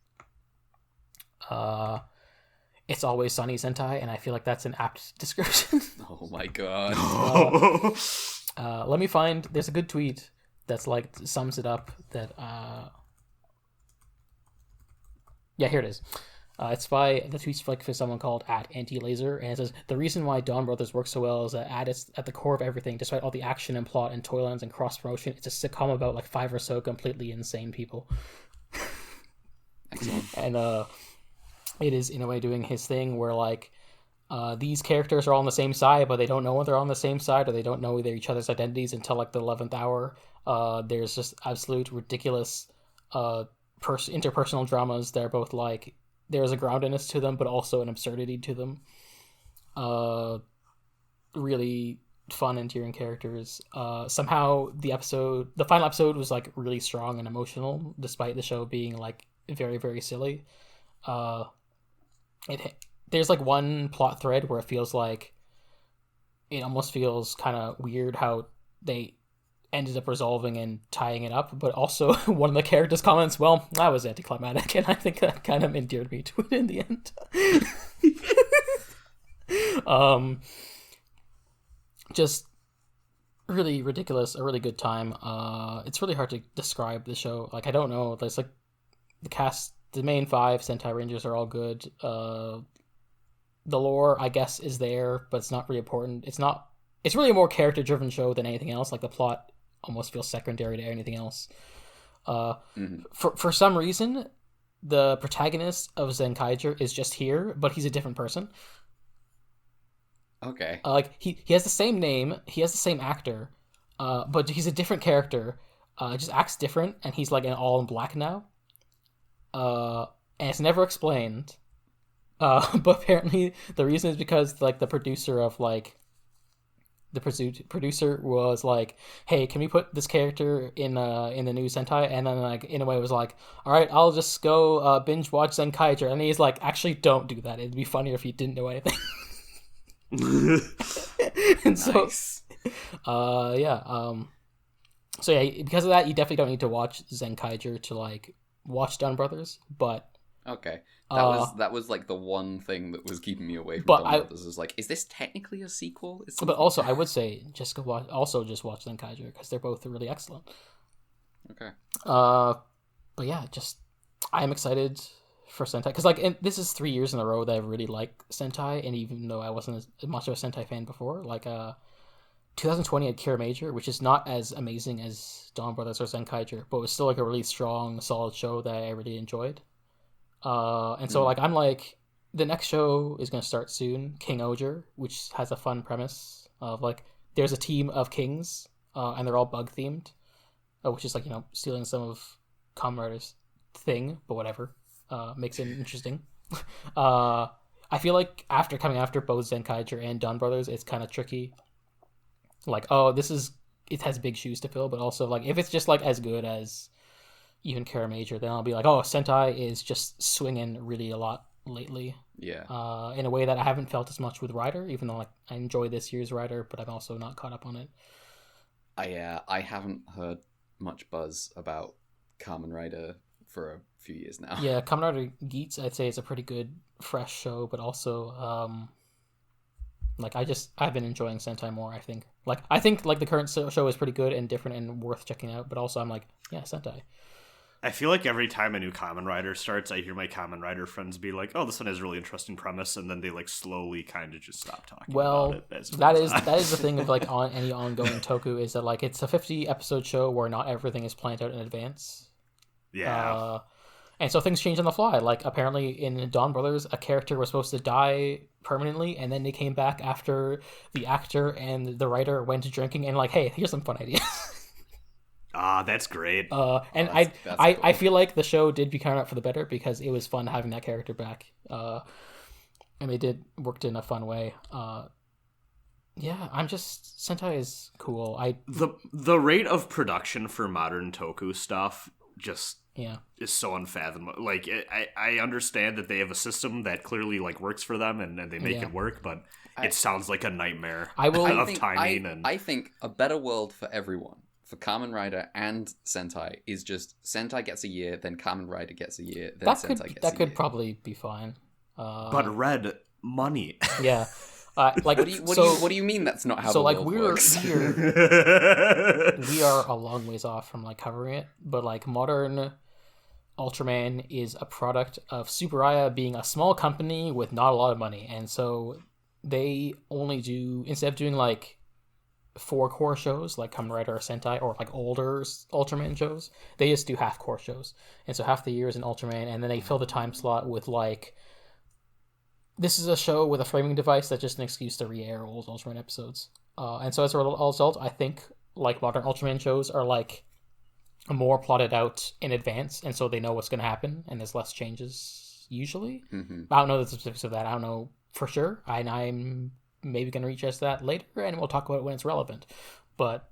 It's Always Sunny Sentai, and I feel like that's an apt description.
Oh my god.
Let me find, there's a good tweet that's like sums it up that yeah, here it is. It's by the tweets like for someone called @AntiLaser, and it says the reason why DonBrothers works so well is that is at the core of everything. Despite all the action and plot and toylines and cross promotion, it's a sitcom about like 5 or so completely insane people.
Excellent.
And it is in a way doing his thing where like these characters are all on the same side, but they don't know when they're on the same side, or they don't know each other's identities until like the 11th hour. There's just absolute ridiculous interpersonal dramas. They're both like, there's a groundedness to them, but also an absurdity to them. Really fun, endearing characters. Somehow the final episode was like really strong and emotional, despite the show being like very, very silly. There's like one plot thread where it feels like it almost feels kind of weird how they ended up resolving and tying it up, but also one of the characters comments, well, that was anticlimactic, and I think that kind of endeared me to it in the end. Just really ridiculous, a really good time. It's really hard to describe the show. Like, I don't know, there's like the cast, the main 5 Sentai Rangers are all good. The lore, I guess, is there, but it's not really important. It's really a more character-driven show than anything else. Like, the plot almost feels secondary to anything else. For some reason, the protagonist of Zenkaiger is just here, but he's a different person.
Okay.
Like, he has the same name, he has the same actor, but he's a different character. Just acts different, and he's like all in black now. And it's never explained. But apparently the reason is because like the producer of like the producer was like, hey, can we put this character in the new Sentai? And then like Inoue was like, all right, I'll just go binge watch Zenkaiger. And he's like, actually, don't do that. It'd be funnier if you didn't know anything. And
nice.
So so yeah, because of that, you definitely don't need to watch Zenkaiger to like watch DonBrothers, but
okay, that was like the one thing that was keeping me away from DonBrothers. Is like, is this technically a sequel?
But also, I would say just watch Zenkaiger, because they're both really excellent.
Okay.
But yeah, just I'm excited for Sentai, because like this is 3 years in a row that I really like Sentai, and even though I wasn't as much of a Sentai fan before, like 2020 had Kira Major, which is not as amazing as DonBrothers or Zenkaiger, but was still like a really strong, solid show that I really enjoyed. And so like I'm like, the next show is going to start soon, King Oger, which has a fun premise of like there's a team of kings, and they're all bug themed, which is like, you know, stealing some of Kamen Rider's thing, but whatever, makes it interesting. I feel like coming after both Zenkaiger and DonBrothers, it's kind of tricky. Like, oh, it has big shoes to fill, but also like if it's just like as good as even Kira Major, then I'll be like, oh, Sentai is just swinging really a lot lately.
Yeah.
In a way that I haven't felt as much with Rider, even though like I enjoy this year's Rider, but I'm also not caught up on it.
I haven't heard much buzz about Kamen Rider for a few years now.
Yeah, Kamen Rider Geats, I'd say, is a pretty good, fresh show, but also like I've been enjoying Sentai more. I think like the current show is pretty good and different and worth checking out, but also I'm like, yeah, Sentai.
I feel like every time a new Kamen Rider starts, I hear my Kamen Rider friends be like, "Oh, this one has a really interesting premise," and then they like slowly kind of just stop talking about it.
That is the thing of like on any ongoing toku is that like it's a 50-episode show where not everything is planned out in advance.
Yeah.
And so things change on the fly. Like apparently in DonBrothers, a character was supposed to die permanently, and then they came back after the actor and the writer went drinking and like, hey, here's some fun ideas.
That's great.
And
that's cool.
I feel like the show did become up for the better because it was fun having that character back. And they worked in a fun way. Yeah, Sentai is cool.
The rate of production for modern toku stuff just is so unfathomable. Like I understand that they have a system that clearly like works for them and they make it work, but it sounds like a nightmare of timing.
I think a better world for everyone, for Kamen Rider and Sentai, is just Sentai gets a year, then Kamen Rider gets a year, then Sentai gets a year. That could
probably be fine.
But Red, money.
Yeah. Like
what do you mean that's not how the world works?
We are a long ways off from like covering it, but like modern Ultraman is a product of Tsuburaya being a small company with not a lot of money, and so they only do, instead of doing like 4 core shows like Kamen Rider or Sentai or like older Ultraman shows, they just do half core shows, and so half the year is in Ultraman, and then they fill the time slot with like, this is a show with a framing device that's just an excuse to re-air old Ultraman episodes. And so as a result, I think like modern Ultraman shows are like more plotted out in advance, and so they know what's going to happen, and there's less changes usually.
Mm-hmm.
I don't know the specifics of that. I don't know for sure. I'm maybe going to reach out to that later, and we'll talk about it when it's relevant. But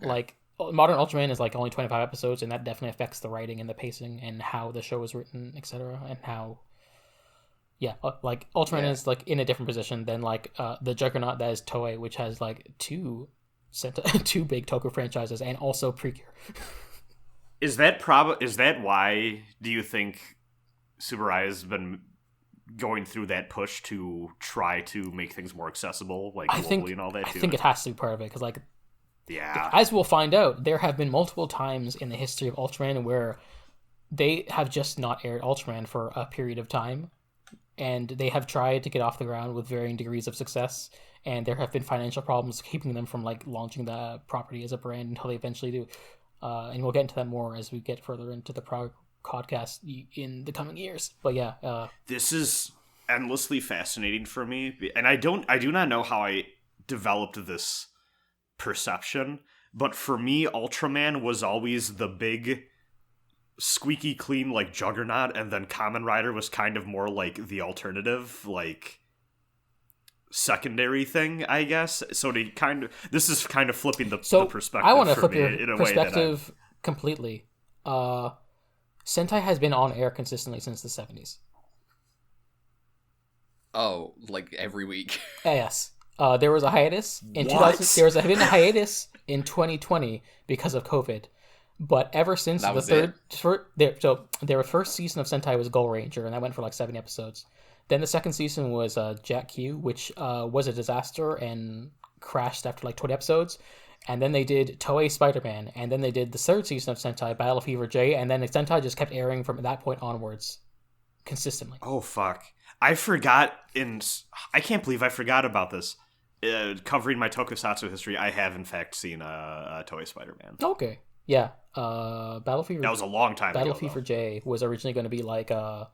like modern Ultraman is like only 25 episodes, and that definitely affects the writing and the pacing and how the show is written, etc., and how. Yeah, like Ultraman is like in a different position than like the juggernaut that is Toei, which has like two big Toku franchises and also Precure.
Is that why do you think Tsuburaya has been going through that push to try to make things more accessible, like globally and all that too?
I think it has to be part of it because like,
yeah,
as we'll find out, there have been multiple times in the history of Ultraman where they have just not aired Ultraman for a period of time. And they have tried to get off the ground with varying degrees of success, and there have been financial problems keeping them from like launching the property as a brand until they eventually do. And we'll get into that more as we get further into the podcast in the coming years. But yeah,
this is endlessly fascinating for me, and I do not know how I developed this perception, but for me, Ultraman was always the big, squeaky clean like juggernaut, and then Kamen Rider was kind of more like the alternative, like secondary thing, I guess. So this is kind of flipping the perspective.
I want to flip your perspective completely. Sentai has been on air consistently since the 70s.
Oh, like every week.
Yes. There was a hiatus in 2000. There was a hiatus in 2020 because of COVID. But ever since their first season of Sentai was Gold Ranger, and that went for like 7 episodes. Then the second season was Jack Q, which was a disaster and crashed after like 20 episodes. And then they did Toei Spider-Man, and then they did the third season of Sentai, Battle Fever J, and then Sentai just kept airing from that point onwards consistently.
Oh, fuck. I can't believe I forgot about this. Covering my tokusatsu history, I have in fact seen Toei Spider-Man.
Okay. Yeah, Battle Fever.
That was a long time ago.
Battle Fever J was originally going to be like a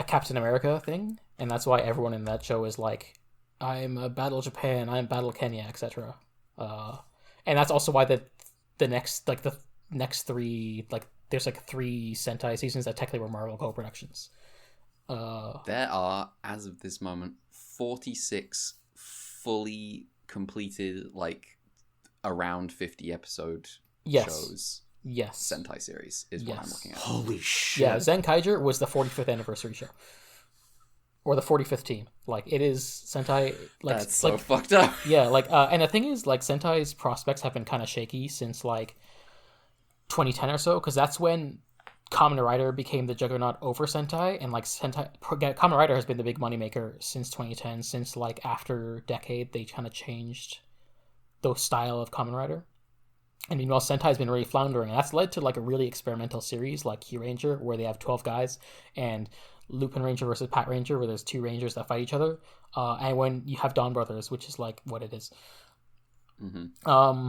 Captain America thing, and that's why everyone in that show is like, I'm Battle Japan, I'm Battle Kenya, etc. And that's also why the next 3, like there's like 3 Sentai seasons that technically were Marvel co-productions.
There are, as of this moment, 46 fully completed, like around 50 episode shows.
Yes.
Sentai series is what I'm looking at.
Holy shit.
Yeah, Zenkaiger was the 45th anniversary show. Or the 45th team. Like, it is Sentai... Like,
that's so fucked up.
Yeah, like, and the thing is, like, Sentai's prospects have been kind of shaky since, like, 2010 or so, because that's when Kamen Rider became the juggernaut over Sentai, and, like, Kamen Rider has been the big moneymaker since 2010, since, like, after Decade, they kind of changed the style of Kamen Rider. And meanwhile, Sentai's been really floundering, and that's led to like a really experimental series like Key Ranger, where they have 12 guys, and Lupin Ranger versus Pat Ranger, where there's two Rangers that fight each other. And when you have DonBrothers, which is like what it is.
Mm-hmm.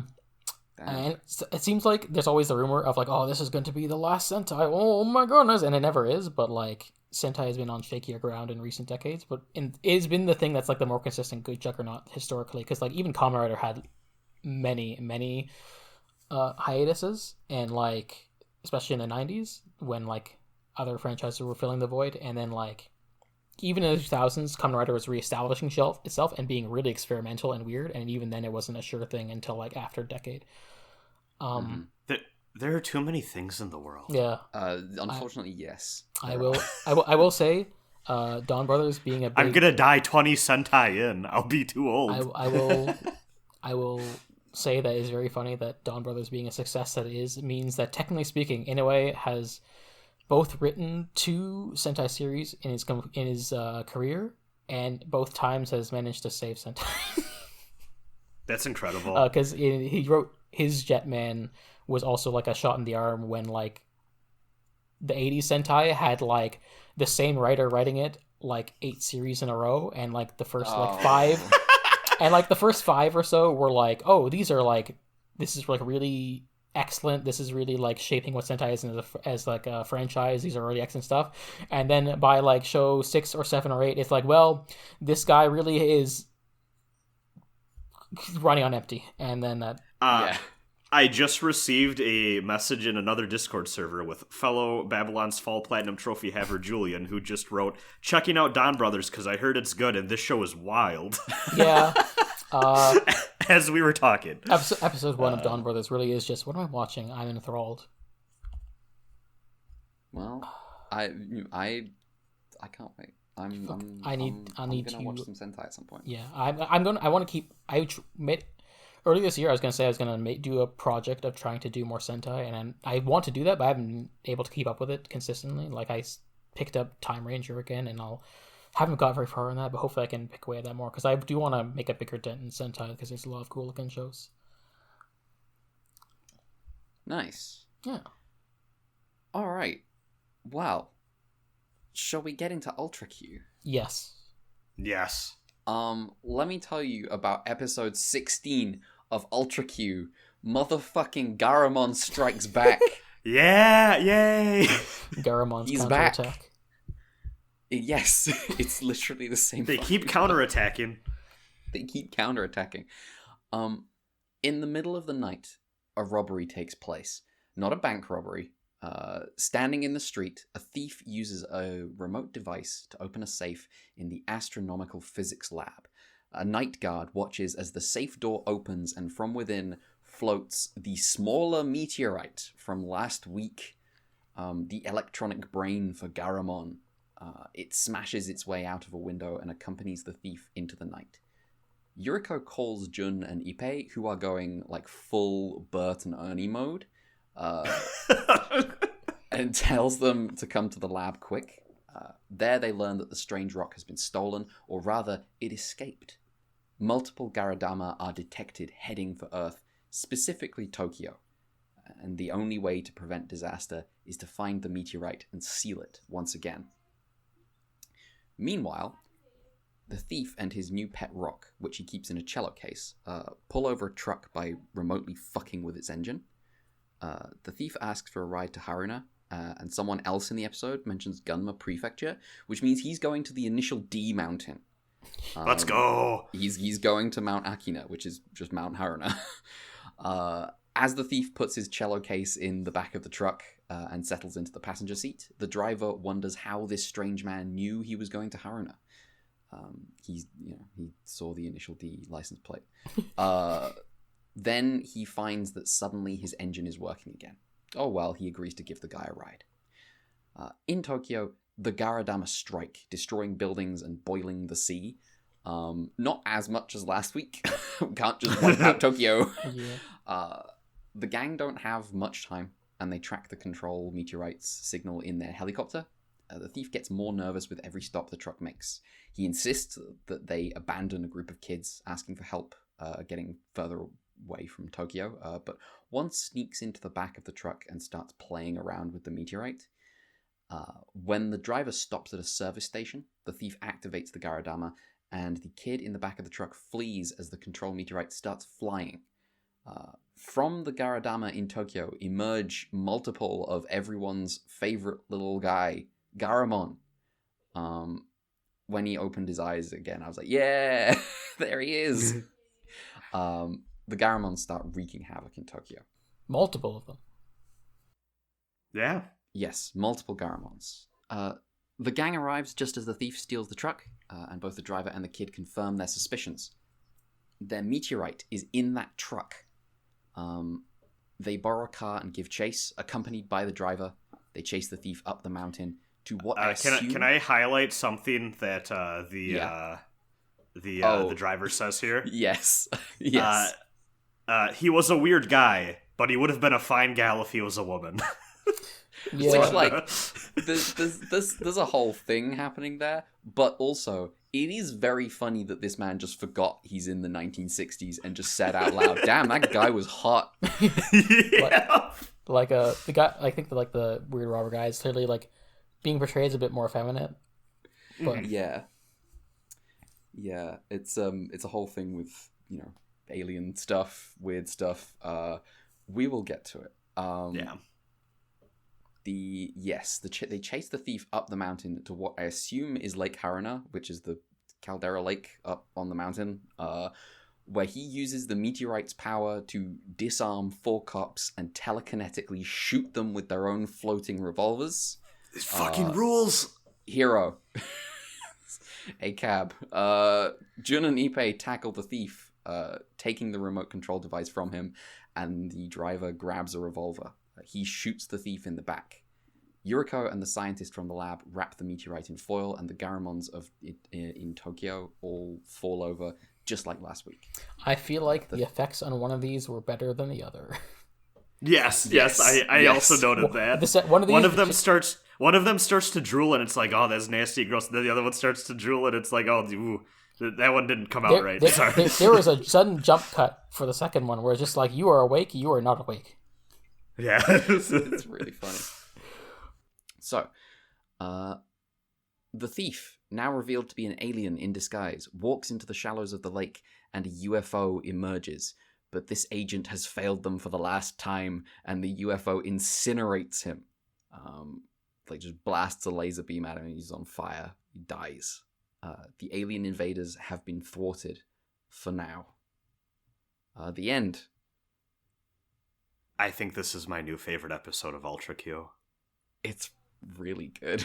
And it seems like there's always the rumor of like, oh, this is going to be the last Sentai. Oh my goodness, and it never is. But like, Sentai has been on shakier ground in recent decades, but it's been the thing that's like the more consistent good juggernaut historically. Because like even Kamen Rider had many hiatuses, and like especially in the 90s when like other franchises were filling the void, and then like even in the 2000s, Kamen Rider was reestablishing itself and being really experimental and weird, and even then it wasn't a sure thing until like after a decade.
There are too many things in the world.
Yeah.
Unfortunately, yes.
I will say, DonBrothers being a big...
I'm gonna die 20 Sentai in. I'll be too old.
I will say that it's very funny that DonBrothers being a success that it is means that technically speaking, Inoue has both written 2 Sentai series in his career, and both times has managed to save Sentai.
That's incredible.
Because he wrote his Jetman was also like a shot in the arm when like the 80s Sentai had like the same writer writing it like 8 series in a row, and like the first like 5 and like the first 5 or so were like, oh, this is like really excellent, this is really like shaping what Sentai is as like a franchise, these are really excellent stuff. And then by like show 6 or 7 or 8, it's like, well, this guy really is running on empty. And then
I just received a message in another Discord server with fellow Babylon's Fall Platinum Trophy haver Julian, who just wrote, checking out DonBrothers because I heard it's good and this show is wild.
Yeah.
As we were talking.
Episode 1 of DonBrothers really is just, what am I watching? I'm enthralled.
Well, I can't wait. I need to watch some Sentai at some point.
Yeah, I want to keep. Earlier this year, I was going to say I was going to do a project of trying to do more Sentai, and I want to do that, but I haven't been able to keep up with it consistently. Like, I picked up Time Ranger again, and haven't got very far in that, but hopefully I can pick away at that more, because I do want to make a bigger dent in Sentai, because there's a lot of cool looking shows.
Nice.
Yeah.
All right. Well, shall we get into Ultra Q?
Yes.
Yes.
Let me tell you about episode 16 of Ultra Q. Motherfucking Garamon strikes back.
Yeah, yay!
Garamon's
He's
Counterattack.
back. Yes, it's literally the same.
They keep counterattacking.
They keep counterattacking. In the middle of the night, a robbery takes place. Not a bank robbery. Standing in the street, a thief uses a remote device to open a safe in the astronomical physics lab. A night guard watches as the safe door opens, and from within floats the smaller meteorite from last week, the electronic brain for Garamon. It smashes its way out of a window and accompanies the thief into the night. Yuriko calls Jun and Ippei, who are going like full Bert and Ernie mode, and tells them to come to the lab quick. There they learn that the strange rock has been stolen, or rather, it escaped. Multiple Garadama are detected heading for Earth, specifically Tokyo, and the only way to prevent disaster is to find the meteorite and seal it once again. Meanwhile, the thief and his new pet rock, which he keeps in a cello case, pull over a truck by remotely fucking with its engine. The thief asks for a ride to Haruna, and someone else in the episode mentions Gunma Prefecture, which means he's going to the initial D mountain.
Let's go!
He's going to Mount Akina, which is just Mount Haruna. As the thief puts his cello case in the back of the truck and settles into the passenger seat, the driver wonders how this strange man knew he was going to Haruna. He saw the initial D license plate. Then he finds that suddenly his engine is working again. Oh well, he agrees to give the guy a ride. In Tokyo, the Garadama strike, destroying buildings and boiling the sea. Not as much as last week. Can't just wipe out Tokyo. Yeah. The gang don't have much time, and they track the control meteorite's signal in their helicopter. The thief gets more nervous with every stop the truck makes. He insists that they abandon a group of kids asking for help getting further way from Tokyo, but one sneaks into the back of the truck and starts playing around with the meteorite. When the driver stops at a service station, the thief activates the Garadama, and the kid in the back of the truck flees as the control meteorite starts flying. From the Garadama in Tokyo emerge multiple of everyone's favorite little guy, Garamon. When he opened his eyes again, I was like, yeah, there he is. The Garamons start wreaking havoc in Tokyo.
Multiple of them.
Yeah.
Yes, multiple Garamons. The gang arrives just as the thief steals the truck, and both the driver and the kid confirm their suspicions. Their meteorite is in that truck. They borrow a car and give chase, accompanied by the driver. They chase the thief up the mountain to what I assume...
Can I highlight something that the driver says here?
Yes. Yes.
He was a weird guy, but he would have been a fine gal if he was a woman.
Yeah.
Which, like, there's a whole thing happening there, but also it is very funny that this man just forgot he's in the 1960s and just said out loud, "Damn, that guy was hot."
Yeah.
The guy, I think the weird robber guy is clearly like being portrayed as a bit more effeminate. But
yeah, it's a whole thing with, you know, alien stuff, weird stuff. We will get to it.
Yeah.
They chase the thief up the mountain to what I assume is Lake Haruna, which is the caldera lake up on the mountain, where he uses the meteorite's power to disarm 4 cops and telekinetically shoot them with their own floating revolvers.
This fucking rules!
Hero. A cab. Jun and Ippei tackle the thief, taking the remote control device from him, and the driver grabs a revolver. He shoots the thief in the back. Yuriko and the scientist from the lab wrap the meteorite in foil, and the Garamons in Tokyo all fall over, just like last week.
I feel like the effects on one of these were better than the other.
Yes. I also noted that. One of them starts to drool, and it's like, oh, that's nasty, gross. And then the other one starts to drool, and it's like, oh, ooh, that one didn't come out right.
There was a sudden jump cut for the second one, where it's just like, you are awake, you are not awake.
Yeah.
It's really funny. So, the thief, now revealed to be an alien in disguise, walks into the shallows of the lake, and a UFO emerges. But this agent has failed them for the last time, and the UFO incinerates him. Just blasts a laser beam at him, and he's on fire. He dies. The alien invaders have been thwarted for now. The end.
I think this is my new favorite episode of Ultra Q.
It's really good.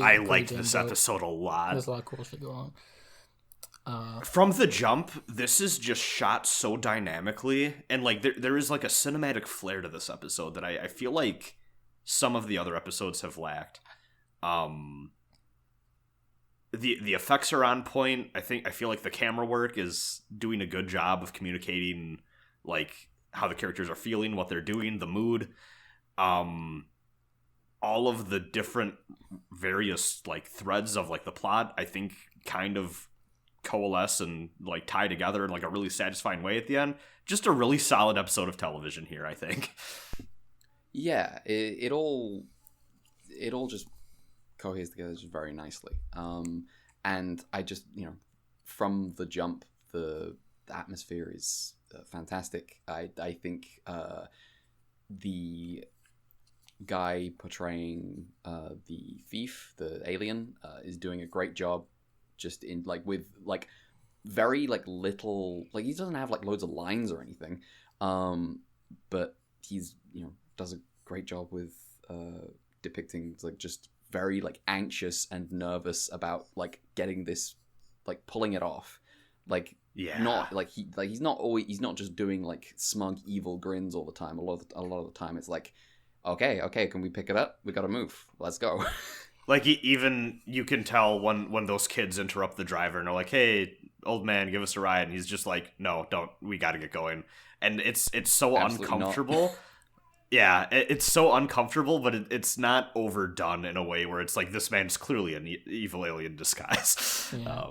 I
liked this episode a lot.
There's a lot of cool shit going on.
From the jump, this is just shot so dynamically, and like there is like a cinematic flair to this episode that I feel like some of the other episodes have lacked. The effects are on point. I feel like the camera work is doing a good job of communicating like how the characters are feeling, what they're doing, the mood. All of the different various like threads of like the plot, I think, kind of coalesce and like tie together in like a really satisfying way at the end. Just a really solid episode of television here, I think.
Yeah, it all just coheres together just very nicely. And I just, from the jump, the atmosphere is fantastic. I think the guy portraying the thief, the alien, is doing a great job. Just in like with like very like little, like he doesn't have like loads of lines or anything, but he's does a great job with depicting like just very like anxious and nervous about like getting this, like pulling it off. Like not like he's not just doing like smug evil grins all the time. A lot of the time it's like, okay, can we pick it up? We gotta move. Let's go.
Like even you can tell when those kids interrupt the driver and are like, "Hey, old man, give us a ride," and he's just like, "No, don't. We got to get going." And it's so
Absolutely
uncomfortable. Not. Yeah, it's so uncomfortable, but it's not overdone in a way where it's like this man's clearly an evil alien disguise.
Yeah.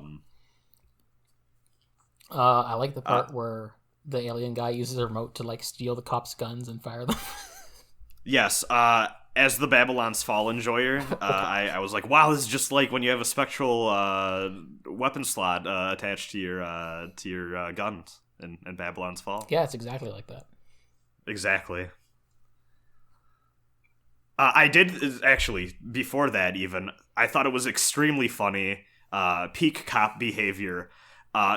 I like the part where the alien guy uses a remote to like steal the cops' guns and fire them.
Yes, as the Babylon's Fall enjoyer, I was like, wow, this is just like when you have a spectral weapon slot attached to your guns in Babylon's Fall.
Yeah, it's exactly like that.
Exactly. I did, actually, before that even, I thought it was extremely funny, peak cop behavior.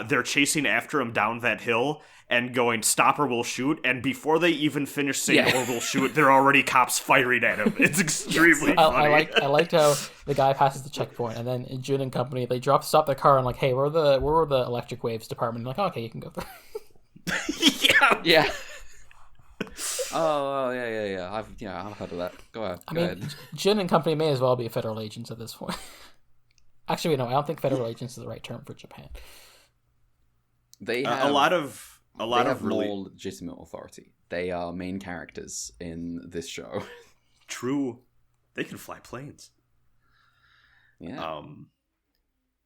They're chasing after him down that hill and going, stop or we'll shoot, and before they even finish saying or we'll shoot, they're already cops firing at him. It's extremely funny.
I liked how the guy passes the checkpoint, and then Jun and company, they stop their car and like, hey, we're the electric waves department. And like, okay, you can go through.
Yeah. Oh yeah. I've heard of that. Go ahead.
Jin and company may as well be federal agents at this point. Actually, no, I don't think federal agents is the right term for Japan.
They have
a lot of really
more legitimate authority. They are main characters in this show.
True. They can fly planes.
Yeah.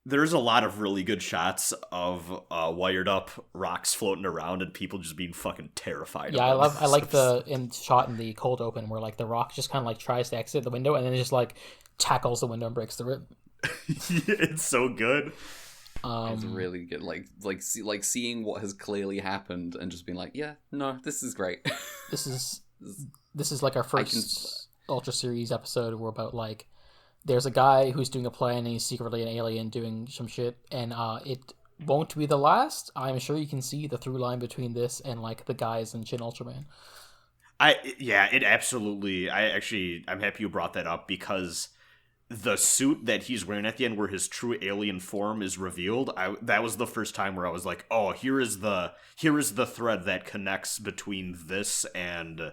There's a lot of really good shots of wired up rocks floating around and people just being fucking terrified.
Yeah, I like the shot in the cold open where like the rock just kind of like tries to exit the window and then it just like tackles the window and breaks through it.
Yeah, it's so good.
It's really good. Like seeing what has clearly happened and just being like, yeah, no, this is great.
This is like our first Ultra Series episode where about like there's a guy who's doing a plan and he's secretly an alien doing some shit, and it won't be the last. I'm sure you can see the through line between this and like the guys in Shin Ultraman.
It absolutely. I'm happy you brought that up because the suit that he's wearing at the end, where his true alien form is revealed, that was the first time where I was like, oh, here is the thread that connects between this and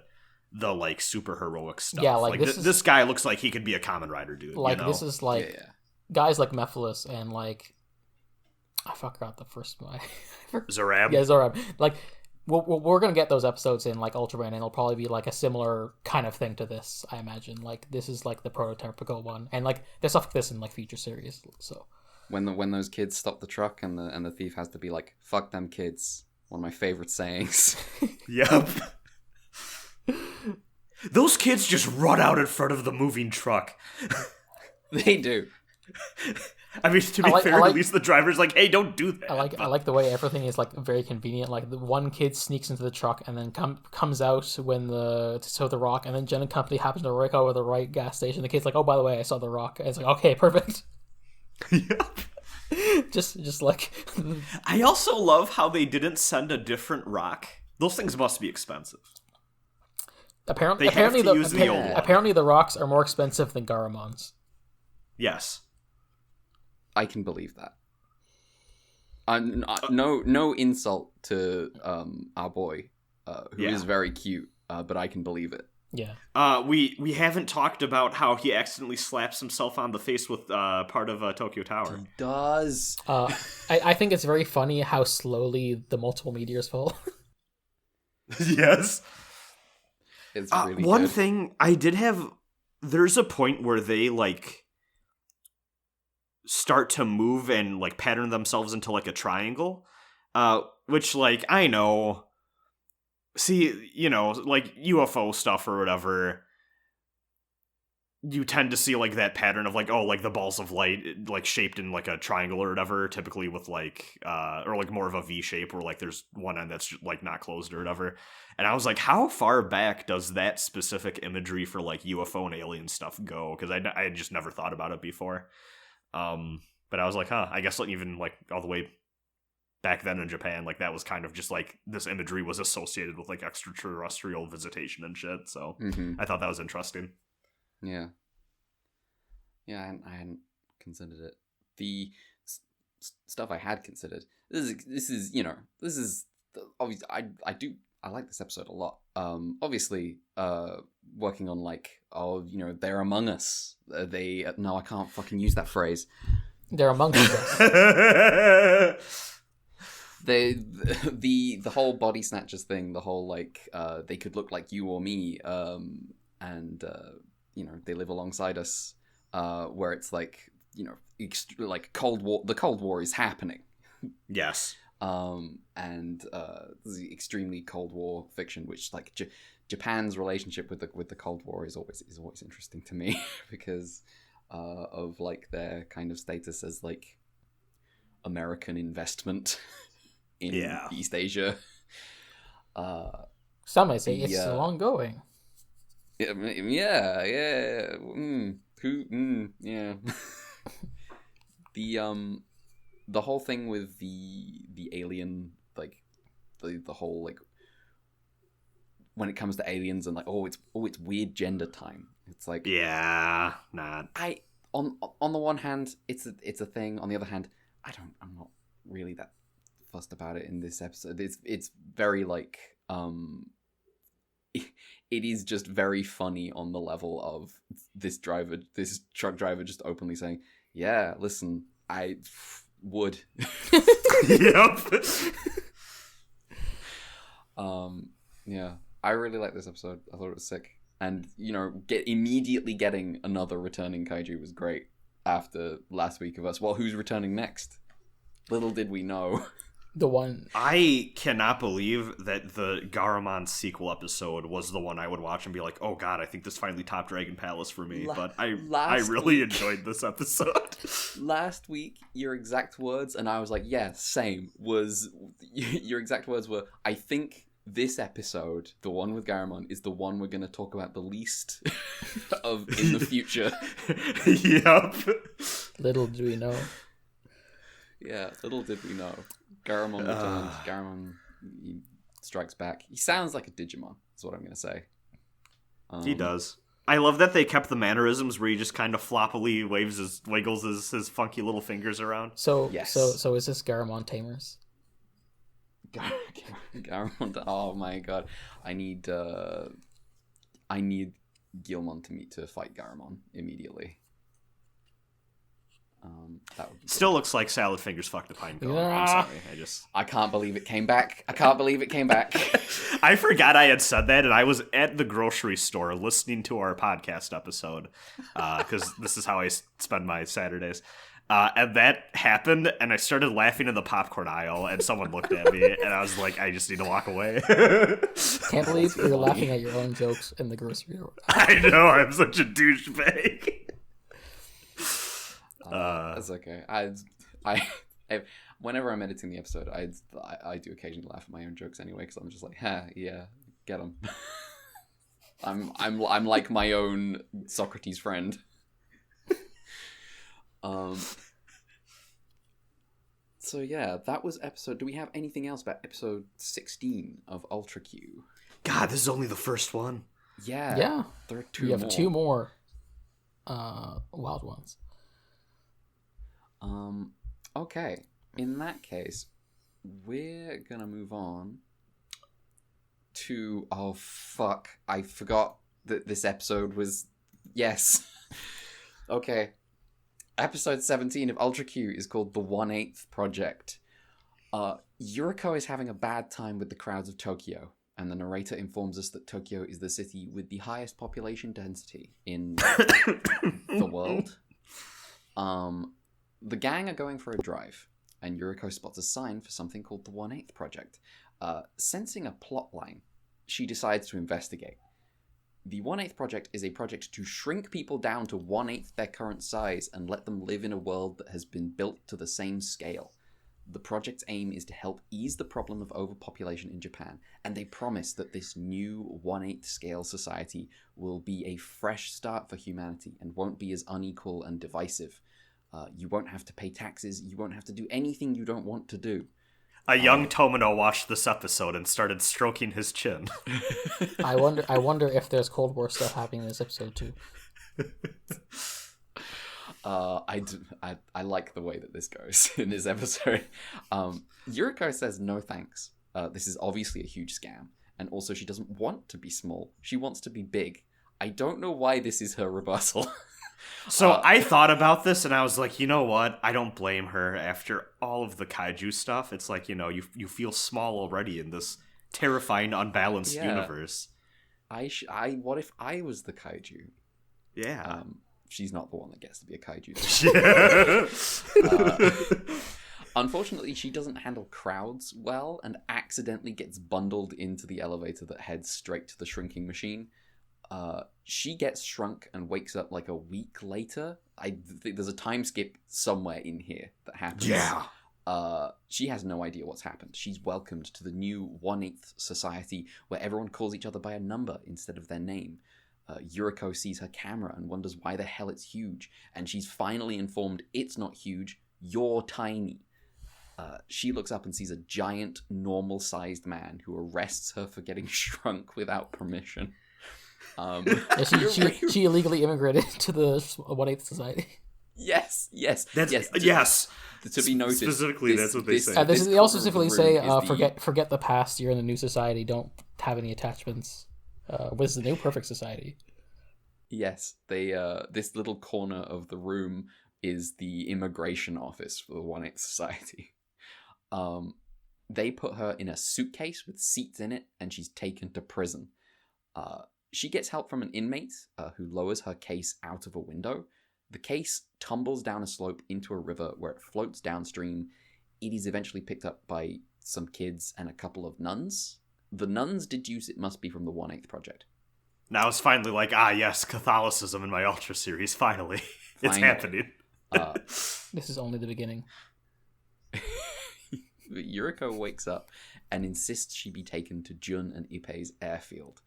the like super heroic stuff.
Yeah, like
this guy looks like he could be a Kamen Rider dude.
Like,
you know?
This is like guys like Mephiles and like I forgot the first one.
Zorab.
Yeah, Zorab. Like we're gonna get those episodes in like Ultraman, and it'll probably be like a similar kind of thing to this. I imagine like this is like the prototypical one, and like there's stuff like this in like future series. So
when those kids stop the truck and the thief has to be like, "Fuck them kids." One of my favorite sayings.
Yep. Those kids just run out in front of the moving truck.
They do.
I mean, to be fair, at least the driver's like, "Hey, don't do that."
I like the way everything is like very convenient. Like the one kid sneaks into the truck and then comes out when to tow the rock, and then Jen and company happens to break over the right gas station. The kid's like, "Oh, by the way, I saw the rock." And it's like, "Okay, perfect."
Yep.
just like.
I also love how they didn't send a different rock. Those things must be expensive.
Apparently, the rocks are more expensive than Garamon's.
Yes.
I can believe that. No insult to our boy, who is very cute, but I can believe it.
Yeah.
We haven't talked about how he accidentally slaps himself on the face with part of Tokyo Tower.
He does.
I think it's very funny how slowly the multiple meteors fall.
Yes.
It's really
one
good.
thing I did have. There's a point where they like start to move and like pattern themselves into like a triangle, which like I know. See, you know, like UFO stuff or whatever. You tend to see like that pattern of like, oh, like the balls of light like shaped in like a triangle or whatever, typically with like or like more of a V shape where like there's one end that's like not closed or whatever. And I was like, how far back does that specific imagery for like UFO and alien stuff go? Because I had just never thought about it before. But I was like, I guess like even like all the way back then in Japan, like that was kind of just like this imagery was associated with like extraterrestrial visitation and shit. So I thought that was interesting.
Yeah. Yeah, I hadn't considered it. The stuff I had considered. This is obviously I like this episode a lot. Obviously, working on like, they're among us. No, I can't fucking use that phrase.
They're amongst us.
The whole body snatchers thing, the whole like they could look like you or me, and they live alongside us, where it's like like Cold War. The Cold War is happening.
Yes.
and the extremely Cold War fiction, which like Japan's relationship with the Cold War is always interesting to me because of like their kind of status as like American investment in East Asia.
Some might say it's still ongoing.
Yeah. Yeah. The whole thing with the alien, like the whole like when it comes to aliens and like it's weird gender time. It's like
on
the one hand it's a thing. On the other hand, I'm not really that fussed about it in this episode. It's very like it is just very funny on the level of this truck driver just openly saying, "Yeah, listen, I would."
Yep.
Yeah, I really like this episode. I thought it was sick, and immediately getting another returning kaiju was great. After last week of us, well, who's returning next? Little did we know.
The one
I cannot believe that the Garamon sequel episode was the one I would watch and be like, "Oh God, I think this finally topped Dragon Palace for me." But I really enjoyed this episode.
Last week, your exact words, and I was like, "Yeah, same." Your exact words were, "I think this episode, the one with Garamon, is the one we're going to talk about the least of in the future."
Yep.
Little do we know.
Yeah, little did we know. Garamon returns. Garamon he strikes back. He sounds like a Digimon, is what I'm going to say.
He does. I love that they kept the mannerisms where he just kind of floppily wiggles his funky little fingers around.
So,
yes.
So is this Garamon Tamers?
Garamon. Oh my god! I need Guilmon to fight Garamon immediately. That would be
still good. Looks like Salad Fingers fucked a pine cone. I'm sorry.
I can't believe it came back.
I forgot I had said that, and I was at the grocery store listening to our podcast episode because this is how I spend my Saturdays. And that happened, and I started laughing in the popcorn aisle, and someone looked at me, and I was like, I just need to walk away.
Can't believe you're laughing at your own jokes in the grocery store.
I know, I'm such a douchebag.
That's okay. I whenever I'm editing the episode, I do occasionally laugh at my own jokes anyway, because I'm just like, yeah, get them. I'm like my own Socrates friend. So yeah, that was episode. Do we have anything else about episode 16 of Ultra Q?
God, this is only the first one.
Yeah. There are two more.
We have two more wild ones.
Okay. In that case, we're gonna move on to... Oh, fuck. I forgot that this episode was... Yes. Okay. Episode 17 of Ultra Q is called The 1/8 Project. Yuriko is having a bad time with the crowds of Tokyo, and the narrator informs us that Tokyo is the city with the highest population density in the world. The gang are going for a drive, and Yuriko spots a sign for something called the 1/8 Project. Sensing a plot line, she decides to investigate. The 1/8 Project is a project to shrink people down to 1/8 their current size and let them live in a world that has been built to the same scale. The project's aim is to help ease the problem of overpopulation in Japan, and they promise that this new 1/8 scale society will be a fresh start for humanity and won't be as unequal and divisive. You won't have to pay taxes, you won't have to do anything you don't want to do.
A young Tomino watched this episode and started stroking his chin.
I wonder if there's Cold War stuff happening in this episode too.
I like the way that this goes in this episode. Yuriko says no thanks. This is obviously a huge scam, and also she doesn't want to be small. She wants to be big. I don't know why this is her rebuttal.
So I thought about this and I was like, you know what? I don't blame her after all of the kaiju stuff. It's like, you feel small already in this terrifying, unbalanced universe.
What if I was the kaiju?
Yeah.
She's not the one that gets to be a kaiju. Unfortunately, she doesn't handle crowds well and accidentally gets bundled into the elevator that heads straight to the shrinking machine. She gets shrunk and wakes up like a week later. I think there's a time skip somewhere in here that happens.
Yeah.
She has no idea what's happened. She's welcomed to the new 1/8 society where everyone calls each other by a number instead of their name. Yuriko sees her camera and wonders why the hell it's huge, and she's finally informed it's not huge, you're tiny. She looks up and sees a giant, normal-sized man who arrests her for getting shrunk without permission.
She illegally immigrated to the 1/8 society.
Yes.
Yes.
To be noted,
specifically, that's what they say.
They also specifically say, forget the past. You're in a new society. Don't have any attachments. This is the new perfect society.
Yes, they. This little corner of the room is the immigration office for the 1/8 society. They put her in a suitcase with seats in it, and she's taken to prison. She gets help from an inmate who lowers her case out of a window. The case tumbles down a slope into a river where it floats downstream. It is eventually picked up by some kids and a couple of nuns. The nuns deduce it must be from the 1/8 project.
Now it's finally like, yes, Catholicism in my Ultra series, finally. It's happening.
This is only the beginning.
Yuriko wakes up and insists she be taken to Jun and Ippei's airfield.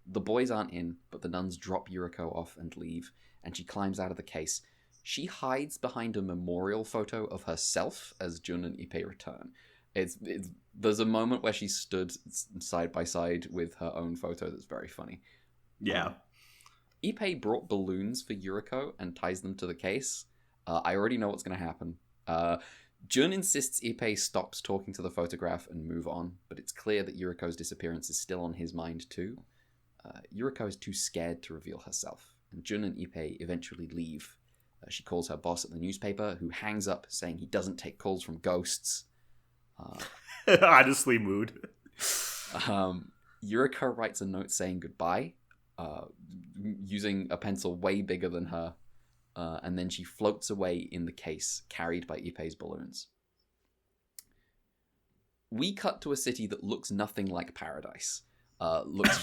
The boys aren't in, but the nuns drop Yuriko off and leave, and she climbs out of the case. She hides behind a memorial photo of herself as Jun and Ippei return. There's a moment where she stood side by side with her own photo that's very funny.
Yeah.
Ippei brought balloons for Yuriko and ties them to the case. I already know what's going to happen. Jun insists Ippei stops talking to the photograph and move on, but it's clear that Yuriko's disappearance is still on his mind too. Yuriko is too scared to reveal herself, and Jun and Ippei eventually leave. She calls her boss at the newspaper, who hangs up saying he doesn't take calls from ghosts.
Honestly, mood.
Yuriko writes a note saying goodbye, using a pencil way bigger than her, and then she floats away in the case, carried by Ippei's balloons. We cut to a city that looks nothing like paradise. Looks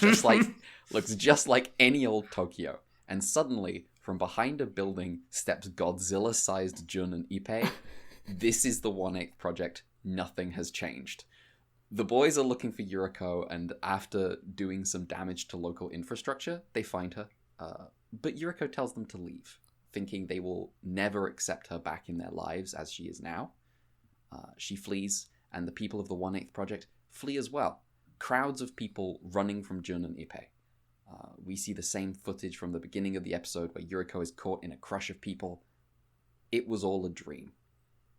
just like any old Tokyo. And suddenly, from behind a building, steps Godzilla-sized Jun and Ippei. This is the 1/8 project. Nothing has changed. The boys are looking for Yuriko, and after doing some damage to local infrastructure, they find her. But Yuriko tells them to leave, thinking they will never accept her back in their lives as she is now. She flees, and the people of the 1/8 project flee as well. Crowds of people running from Jun and Ippei. We see the same footage from the beginning of the episode where Yuriko is caught in a crush of people. It was all a dream.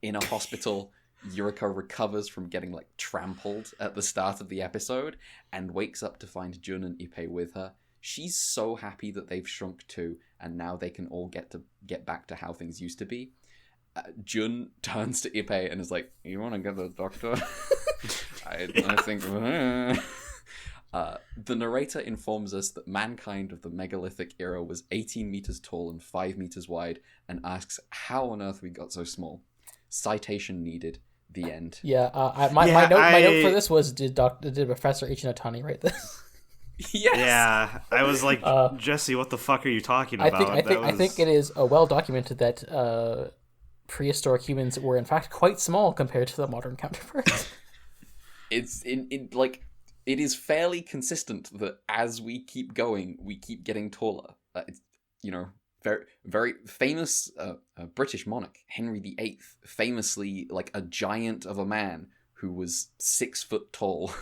In a hospital, Yuriko recovers from getting trampled at the start of the episode and wakes up to find Jun and Ippei with her. She's so happy that they've shrunk too, and now they can all get back to how things used to be. Jun turns to Ippei and is like, "You want to get the doctor?" I think... the narrator informs us that mankind of the megalithic era was 18 meters tall and 5 meters wide, and asks how on earth we got so small. Citation needed. The end.
Yeah, my note for this was, did Professor Ichinotani write this?
Yes.
Yeah, I was like, Jesse, what the fuck are you talking about?
I think it is well documented that prehistoric humans were in fact quite small compared to the modern counterparts.
It is fairly consistent that as we keep going, we keep getting taller. It's, very, very famous British monarch, Henry VIII, famously a giant of a man who was 6 foot tall.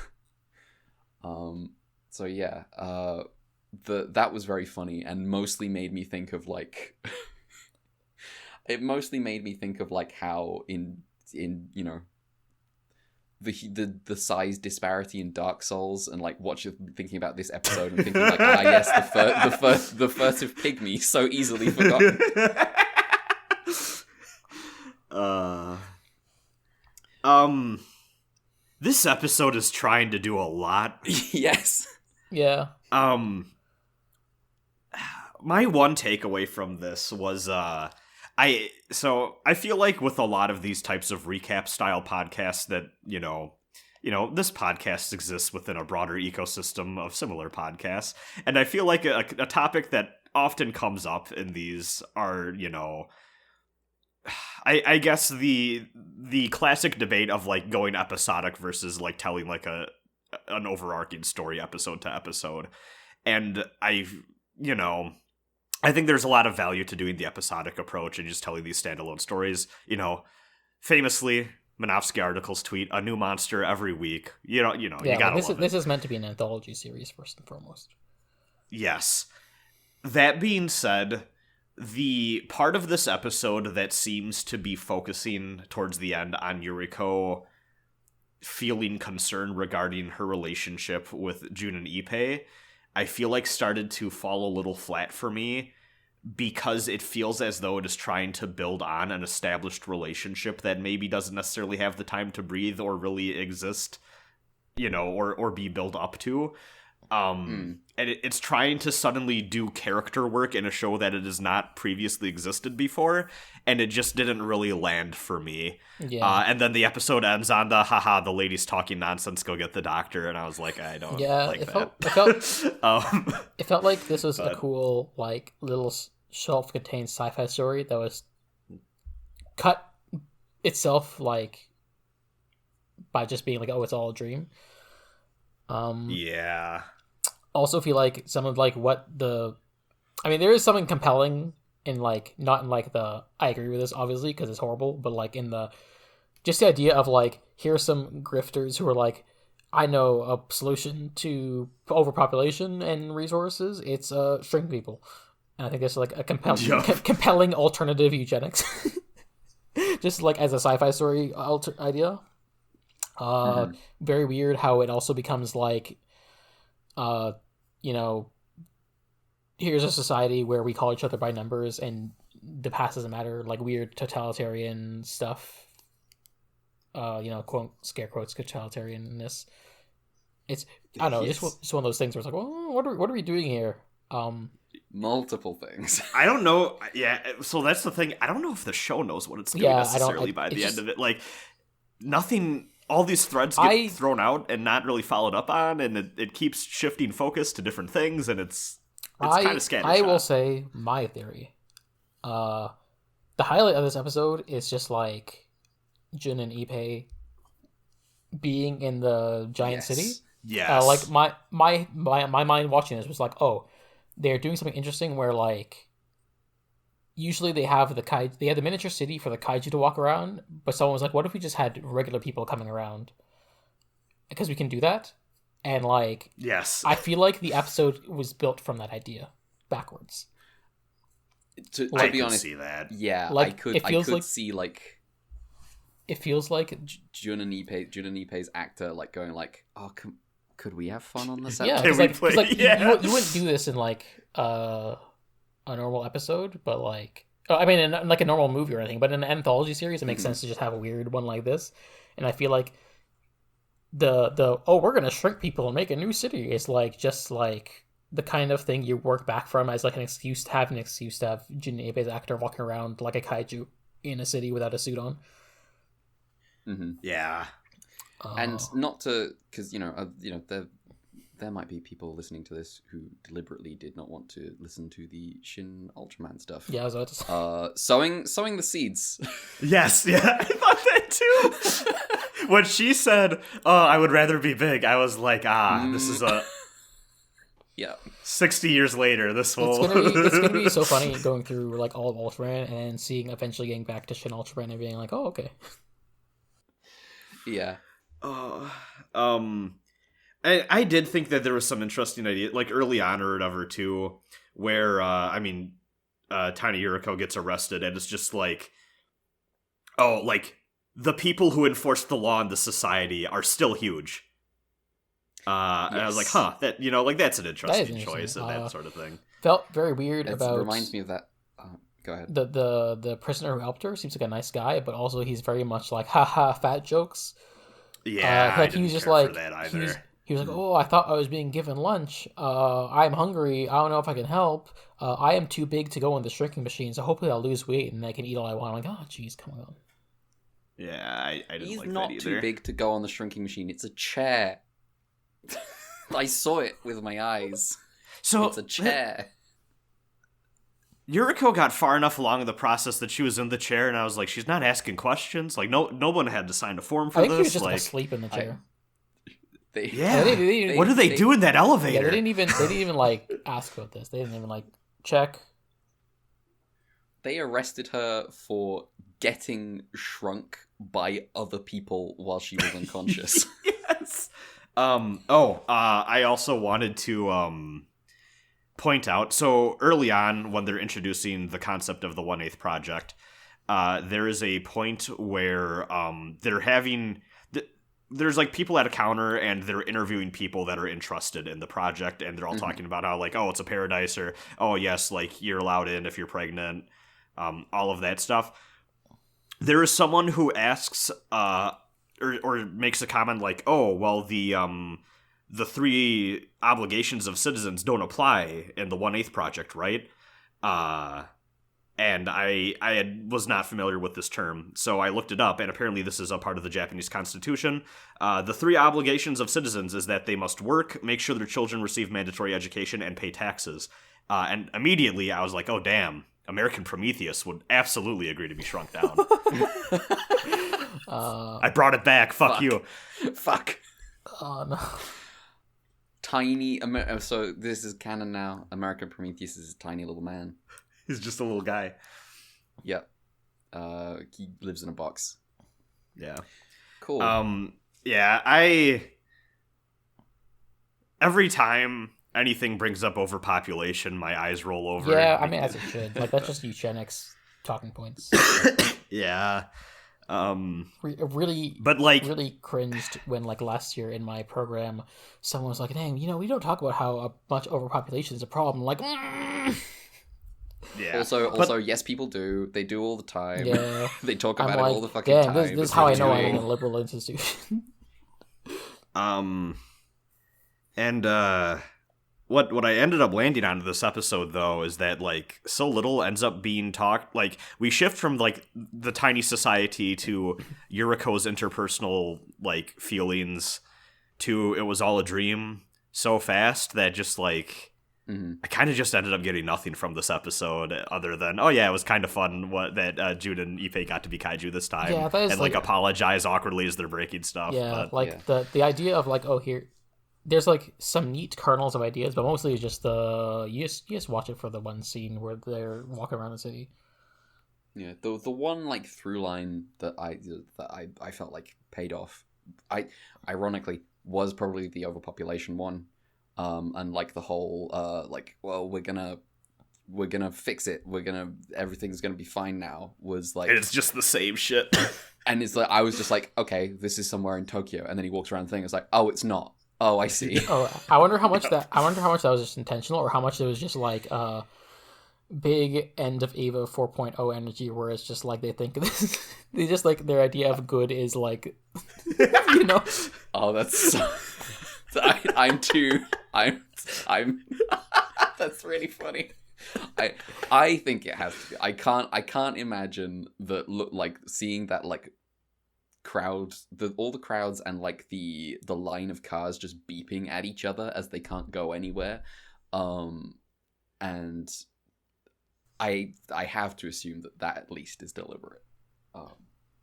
So yeah, that was very funny and mostly made me think of it mostly made me think of how in the size disparity in Dark Souls, and what you're thinking about this episode and thinking yes, the furtive pygmy, so easily forgotten.
This episode is trying to do a lot.
Yes.
Yeah.
My one takeaway from this was I feel like with a lot of these types of recap style podcasts that, this podcast exists within a broader ecosystem of similar podcasts. And I feel like a topic that often comes up in these are, I guess the classic debate of like going episodic versus like telling like an overarching story episode to episode. And I think there's a lot of value to doing the episodic approach and just telling these standalone stories. Famously, Manofsky articles tweet a new monster every week. You gotta love it.
This is meant to be an anthology series first and foremost.
Yes. That being said, the part of this episode that seems to be focusing towards the end on Yuriko feeling concern regarding her relationship with Jun and Ippei, I feel like started to fall a little flat for me because it feels as though it is trying to build on an established relationship that maybe doesn't necessarily have the time to breathe or really exist, or be built up to. And it's trying to suddenly do character work in a show that it has not previously existed before, and it just didn't really land for me. Yeah. And then the episode ends on the lady's talking nonsense, go get the doctor, and I was like, I don't like that.
It felt like this was a cool, like, little self-contained sci-fi story that was cut itself, like, by just being like, oh, it's all a dream.
Yeah.
Also feel like some of like there is something compelling in like, not in like the I agree with this obviously because it's horrible, but like in the just the idea of like, here's some grifters who are like, I know a solution to overpopulation and resources, it's shrink people. And I think that's like a compelling alternative eugenics. Just like as a sci-fi story idea. Very weird how it also becomes like, here's a society where we call each other by numbers and the past doesn't matter, like weird totalitarian stuff. Quote, scare quotes, totalitarianness. It's, I don't know, it's one of those things where it's like, well, what are we doing here?
Multiple things.
I don't know. Yeah, so that's the thing. I don't know if the show knows what it's doing necessarily by the end of it. Like, nothing... All these threads get thrown out and not really followed up on, and it keeps shifting focus to different things, and it's kind of scattershot.
I will say my theory. The highlight of this episode is just like Jun and Ippei being in the giant city.
Yes.
Like my mind watching this was like, oh, they're doing something interesting where like usually they have the miniature city for the kaiju to walk around, but someone was like, what if we just had regular people coming around? Because we can do that. And like,
yes,
I feel like the episode was built from that idea backwards.
To be honest,
see that.
Yeah,
like,
I could see like,
it feels like
Jun and Ippei's actor like going like, oh, could we have fun on this
episode?
Yeah,
because you wouldn't do this in like a normal episode, but like, I mean, in like a normal movie or anything, but in an anthology series, it makes sense to just have a weird one like this. And I feel like we're gonna shrink people and make a new city is like just like the kind of thing you work back from as like an excuse to have Jun and Ippei's actor walking around like a kaiju in a city without a suit on.
Mm-hmm.
Yeah,
and not to, because there might be people listening to this who deliberately did not want to listen to the Shin Ultraman stuff.
Yeah, I was about to
say. Sowing the seeds.
Yes, yeah, I thought that too. When she said, "Oh, I would rather be big," I was like, this is a...
Yeah.
60 years later, this will...
It's gonna be so funny going through like all of Ultraman and seeing eventually getting back to Shin Ultraman and being like, oh, okay.
Yeah.
I did think that there was some interesting idea, like early on or whatever, too, where, Tiny Yuriko gets arrested, and it's just like, oh, like, the people who enforce the law in the society are still huge. Yes. And I was like, that, that's an interesting choice and that sort of thing.
Felt very weird
It reminds me of that. Go ahead.
The prisoner who helped her seems like a nice guy, but also he's very much like, haha, fat jokes.
Yeah,
like he was just like, He was like, "Oh, I thought I was being given lunch. I'm hungry. I don't know if I can help. I am too big to go in the shrinking machine, so hopefully I'll lose weight and I can eat all I want." I'm like, "Oh, jeez, come on."
Yeah, I didn't
He's
like
not
that either.
too big to go on the shrinking machine. It's a chair. I saw it with my eyes.
So
it's a chair.
Yuriko got far enough along in the process that she was in the chair, and I was like, she's not asking questions. Like, no one had to sign a form for
I think
this.
she was just
like,
asleep in the chair.
What do they do in that elevator?
Yeah, they didn't even like ask about this. They didn't even like check.
They arrested her for getting shrunk by other people while she was unconscious.
Yes. I also wanted to point out, so early on when they're introducing the concept of the 1/8 project, there is a point where they're having there's like people at a counter and they're interviewing people that are interested in the project, and they're all talking about how like, oh, it's a paradise, or oh yes, like you're allowed in if you're pregnant, all of that stuff. There is someone who asks or makes a comment like, oh, well, the 3 obligations of citizens don't apply in the 1/8 project, right? And I was not familiar with this term, so I looked it up, and apparently this is a part of the Japanese constitution. The 3 obligations of citizens is that they must work, make sure their children receive mandatory education, and pay taxes. And immediately I was like, oh, damn, American Prometheus would absolutely agree to be shrunk down. I brought it back. Fuck you.
Fuck.
Oh, no.
Tiny, so this is canon now. American Prometheus is a tiny little man.
He's just a little guy.
Yep. He lives in a box.
Yeah.
Cool.
Yeah, every time anything brings up overpopulation, my eyes roll over.
Yeah, I mean, as it should. Like, that's just eugenics talking points.
Yeah.
Really,
but like,
really cringed when, like, last year in my program, someone was like, "Dang, we don't talk about how a much overpopulation is a problem." Like,
yeah.
Also, yes, people do. They do all the time.
Yeah.
They talk about it all the fucking
damn,
time.
This is how I know I'm in a liberal institution.
And what I ended up landing on this episode, though, is that, like, so little ends up being talked. Like, we shift from, like, the tiny society to Yuriko's interpersonal, like, feelings to it was all a dream so fast that just, like, I kind of just ended up getting nothing from this episode other than, oh, yeah, it was kind of fun that June and Ippei got to be kaiju this time.
Yeah, that is,
and, like, apologize awkwardly as they're breaking stuff.
Yeah,
but,
the idea of, like, oh, here... There's, like, some neat kernels of ideas, but mostly it's just you just watch it for the one scene where they're walking around the city.
Yeah, the one, like, through line that I felt like paid off, ironically, was probably the overpopulation one, and, like, the whole like, well, we're gonna fix it, everything's gonna be fine now, was like,
it's just the same shit.
And it's like, I was just like, okay, this is somewhere in Tokyo, and then he walks around the thing, it's like, oh, it's not. Oh, I see.
Oh, I wonder how much that was just intentional, or how much it was just like big end of Eva 4.0 energy, where it's just like they think this, they just like their idea of good is like, you know.
Oh, that's so, I'm that's really funny. I think it has to be. I can't imagine that, look, like, seeing that, like, all the crowds and, like, the line of cars just beeping at each other as they can't go anywhere, and I have to assume that at least is deliberate.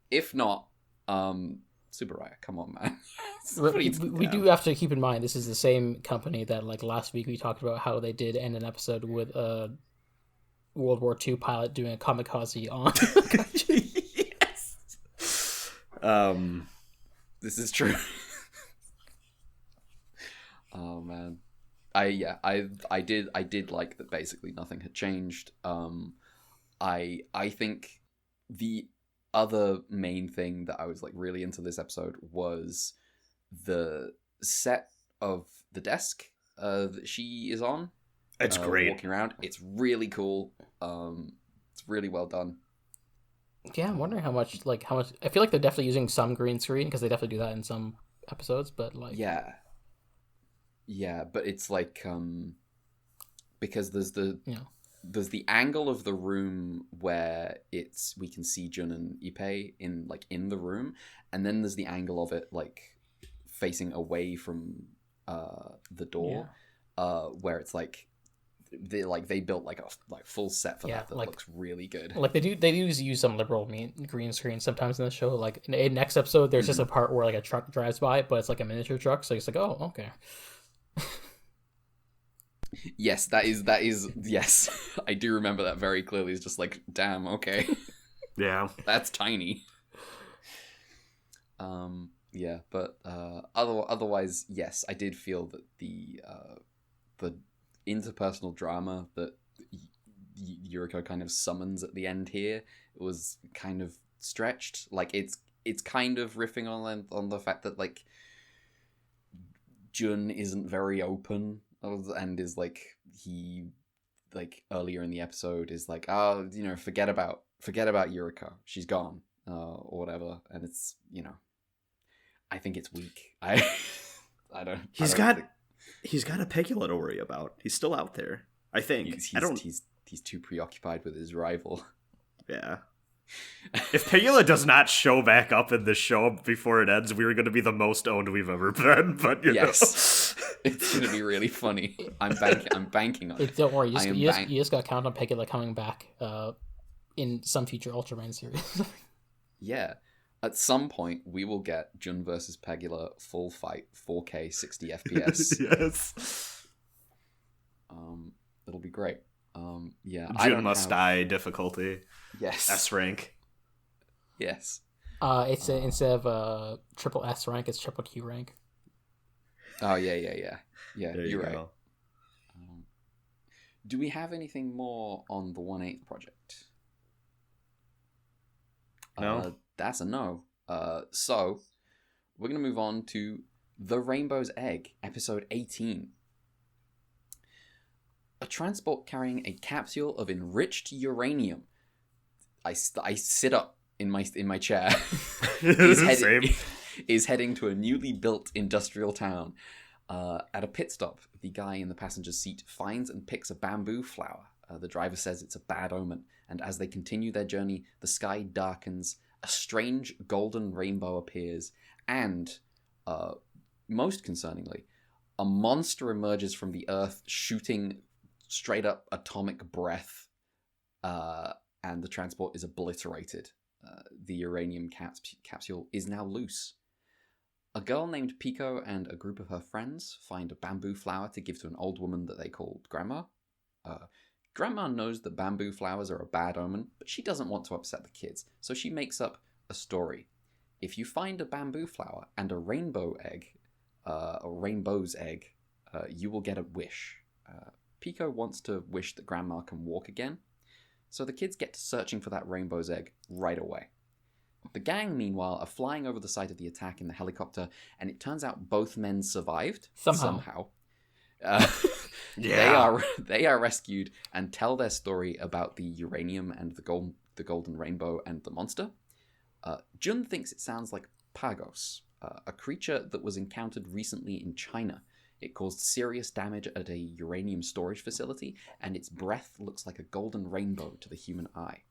If not, Subaraya, come on, man.
we do have to keep in mind this is the same company that, like, last week we talked about how they did end an episode with a World War II pilot doing a kamikaze on.
This is true. Oh man, I did like that. Basically, nothing had changed. I think the other main thing that I was, like, really into this episode was the set of the desk that she is on.
It's great.
Walking around, it's really cool. It's really well done.
Yeah, I'm wondering how much. I feel like they're definitely using some green screen, because they definitely do that in some episodes. But, like,
yeah, Yeah, but it's like because there's the
Yeah.
there's the angle of the room where we can see Jun and Ippei in the room, and then there's the angle of it like facing away from the door, where it's like they built like a full set for that looks really good.
Like they do use some liberal green screen sometimes in the show. Like in next episode, there's just a part where like a truck drives by, but it's like a miniature truck, so it's like, oh, okay.
Yes, that is yes. I do remember that very clearly. It's just like, damn, okay.
Yeah.
That's tiny. Yeah, but otherwise, yes, I did feel that the interpersonal drama that Yuriko kind of summons at the end here was kind of stretched. Like it's kind of riffing on the fact that like Jun isn't very open and is like he like earlier in the episode is like, oh, forget about Yuriko, she's gone, or whatever, and it's I think it's weak. I don't.
He's got a Pegula to worry about. He's still out there. I think.
He's too preoccupied with his rival.
Yeah. If Pegula does not show back up in this show before it ends, we're going to be the most owned we've ever been. But yes,
it's going to be really funny. I'm banking on it.
Don't worry, you just got to count on Pegula coming back in some future Ultraman series.
Yeah. At some point, we will get Jun versus Pegula full fight, 4K, 60 FPS.
Yes.
It'll be great. Yeah.
Jun must die difficulty.
Yes.
S rank.
Yes.
It's instead of triple S rank, it's triple Q rank.
Oh yeah.
There
You're
you
right.
go.
Do we have anything more on the 1/8 project?
No.
That's a no. So we're gonna move on to The Rainbow's Egg, episode 18. A transport carrying a capsule of enriched uranium. I sit up in my chair. is heading to a newly built industrial town. At a pit stop, the guy in the passenger seat finds and picks a bamboo flower. The driver says it's a bad omen, and as they continue their journey, the sky darkens, a strange golden rainbow appears, and, most concerningly, a monster emerges from the earth, shooting straight up atomic breath, and the transport is obliterated. The uranium capsule is now loose. A girl named Pico and a group of her friends find a bamboo flower to give to an old woman that they called Grandma. Grandma knows that bamboo flowers are a bad omen, but she doesn't want to upset the kids, so she makes up a story. If you find a bamboo flower and a rainbow egg, a rainbow's egg, you will get a wish. Pico wants to wish that Grandma can walk again, so the kids get to searching for that rainbow's egg right away. The gang, meanwhile, are flying over the site of the attack in the helicopter, and it turns out both men survived. Somehow.
Yeah.
They are rescued and tell their story about the uranium and the golden rainbow and the monster. Jun thinks it sounds like Pagos, a creature that was encountered recently in China. It caused serious damage at a uranium storage facility, and its breath looks like a golden rainbow to the human eye.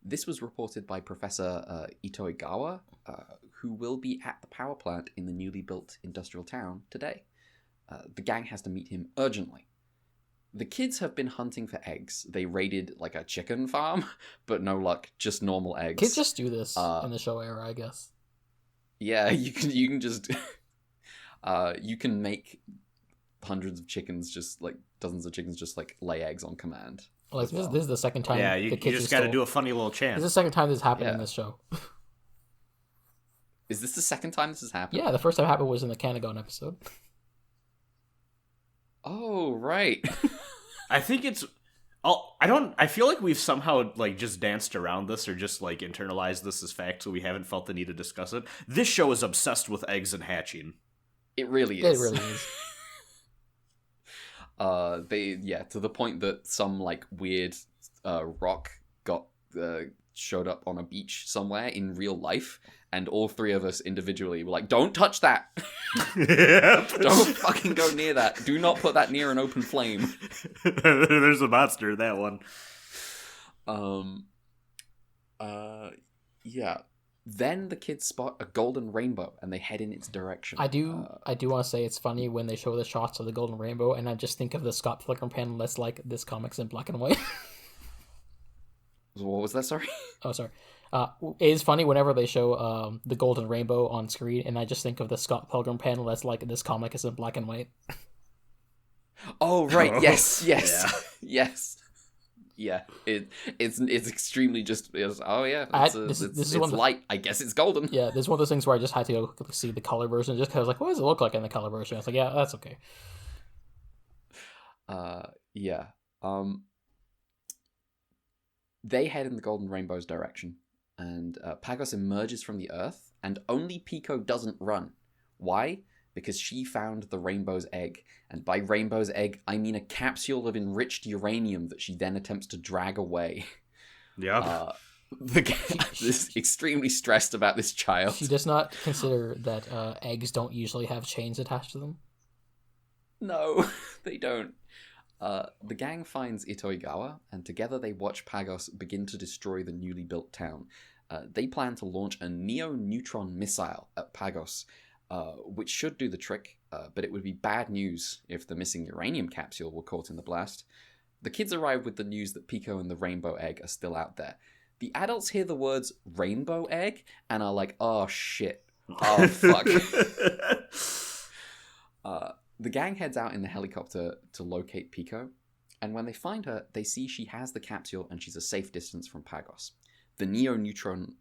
This was reported by Professor Itoigawa, who will be at the power plant in the newly built industrial town today. The gang has to meet him urgently. The kids have been hunting for eggs. They raided like a chicken farm, but no luck, just normal eggs.
Kids just do this in the show era, I guess.
Yeah, you can just you can make hundreds of chickens, just like dozens of chickens, just like lay eggs on command.
Like this is the second time.
Yeah, you just got to do a funny little chant.
This is the second time this happened in this show.
Is this the second time this has happened?
Yeah, the first time it happened was in the Canagon episode.
Oh, right.
I think it's... I feel like we've somehow like just danced around this or just like internalized this as fact, so we haven't felt the need to discuss it. This show is obsessed with eggs and hatching.
It really is.
It really is.
To the point that some like weird rock got showed up on a beach somewhere in real life, and all three of us individually were like, don't touch that. Don't fucking go near that. Do not put that near an open flame.
There's a monster in that one.
Yeah. Then the kids spot a golden rainbow and they head in its direction.
I do want to say it's funny when they show the shots of the golden rainbow, and I just think of the Scott Pilgrim panel that's like, this comic's in black and white.
What was that? Sorry.
Oh, sorry. It is funny whenever they show the golden rainbow on screen, and I just think of the Scott Pilgrim panel that's like, this comic is in black and white.
Oh right,
Oh.
yes,
Yeah.
yes. Yeah, it's extremely just. It's light. I guess it's golden.
Yeah, this is one of those things where I just had to go see the color version just because I was like, what does it look like in the color version? I was like, yeah, that's okay.
Yeah. They head in the golden rainbow's direction, and Pagos emerges from the earth, and only Pico doesn't run. Why? Because she found the rainbow's egg, and by rainbow's egg, I mean a capsule of enriched uranium that she then attempts to drag away.
Yeah.
The gang is extremely stressed about this child.
She does not consider that eggs don't usually have chains attached to them.
No, they don't. The gang finds Itoigawa, and together they watch Pagos begin to destroy the newly built town. They plan to launch a neo-neutron missile at Pagos, which should do the trick, but it would be bad news if the missing uranium capsule were caught in the blast. The kids arrive with the news that Pico and the rainbow egg are still out there. The adults hear the words rainbow egg and are like, oh shit, oh fuck. The gang heads out in the helicopter to locate Pico, and when they find her, they see she has the capsule and she's a safe distance from Pagos. The neo-neutron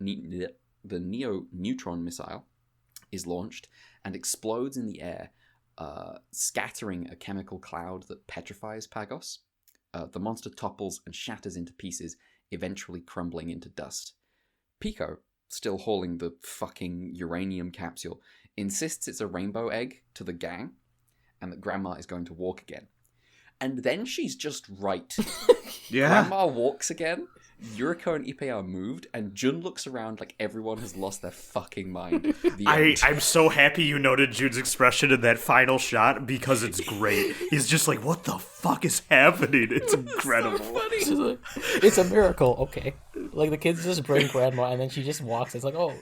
missile is launched and explodes in the air, scattering a chemical cloud that petrifies Pagos. The monster topples and shatters into pieces, eventually crumbling into dust. Pico, still hauling the fucking uranium capsule, insists it's a rainbow egg to the gang, and that Grandma is going to walk again. And then she's just right.
Yeah.
Grandma walks again, Yuriko and Ippei are moved, and Jun looks around like everyone has lost their fucking mind.
I'm so happy you noted Jun's expression in that final shot because it's great. He's just like, what the fuck is happening? It's incredible.
So funny.
She's like, it's a miracle, okay. Like, the kids just bring Grandma, and then she just walks. It's like, oh,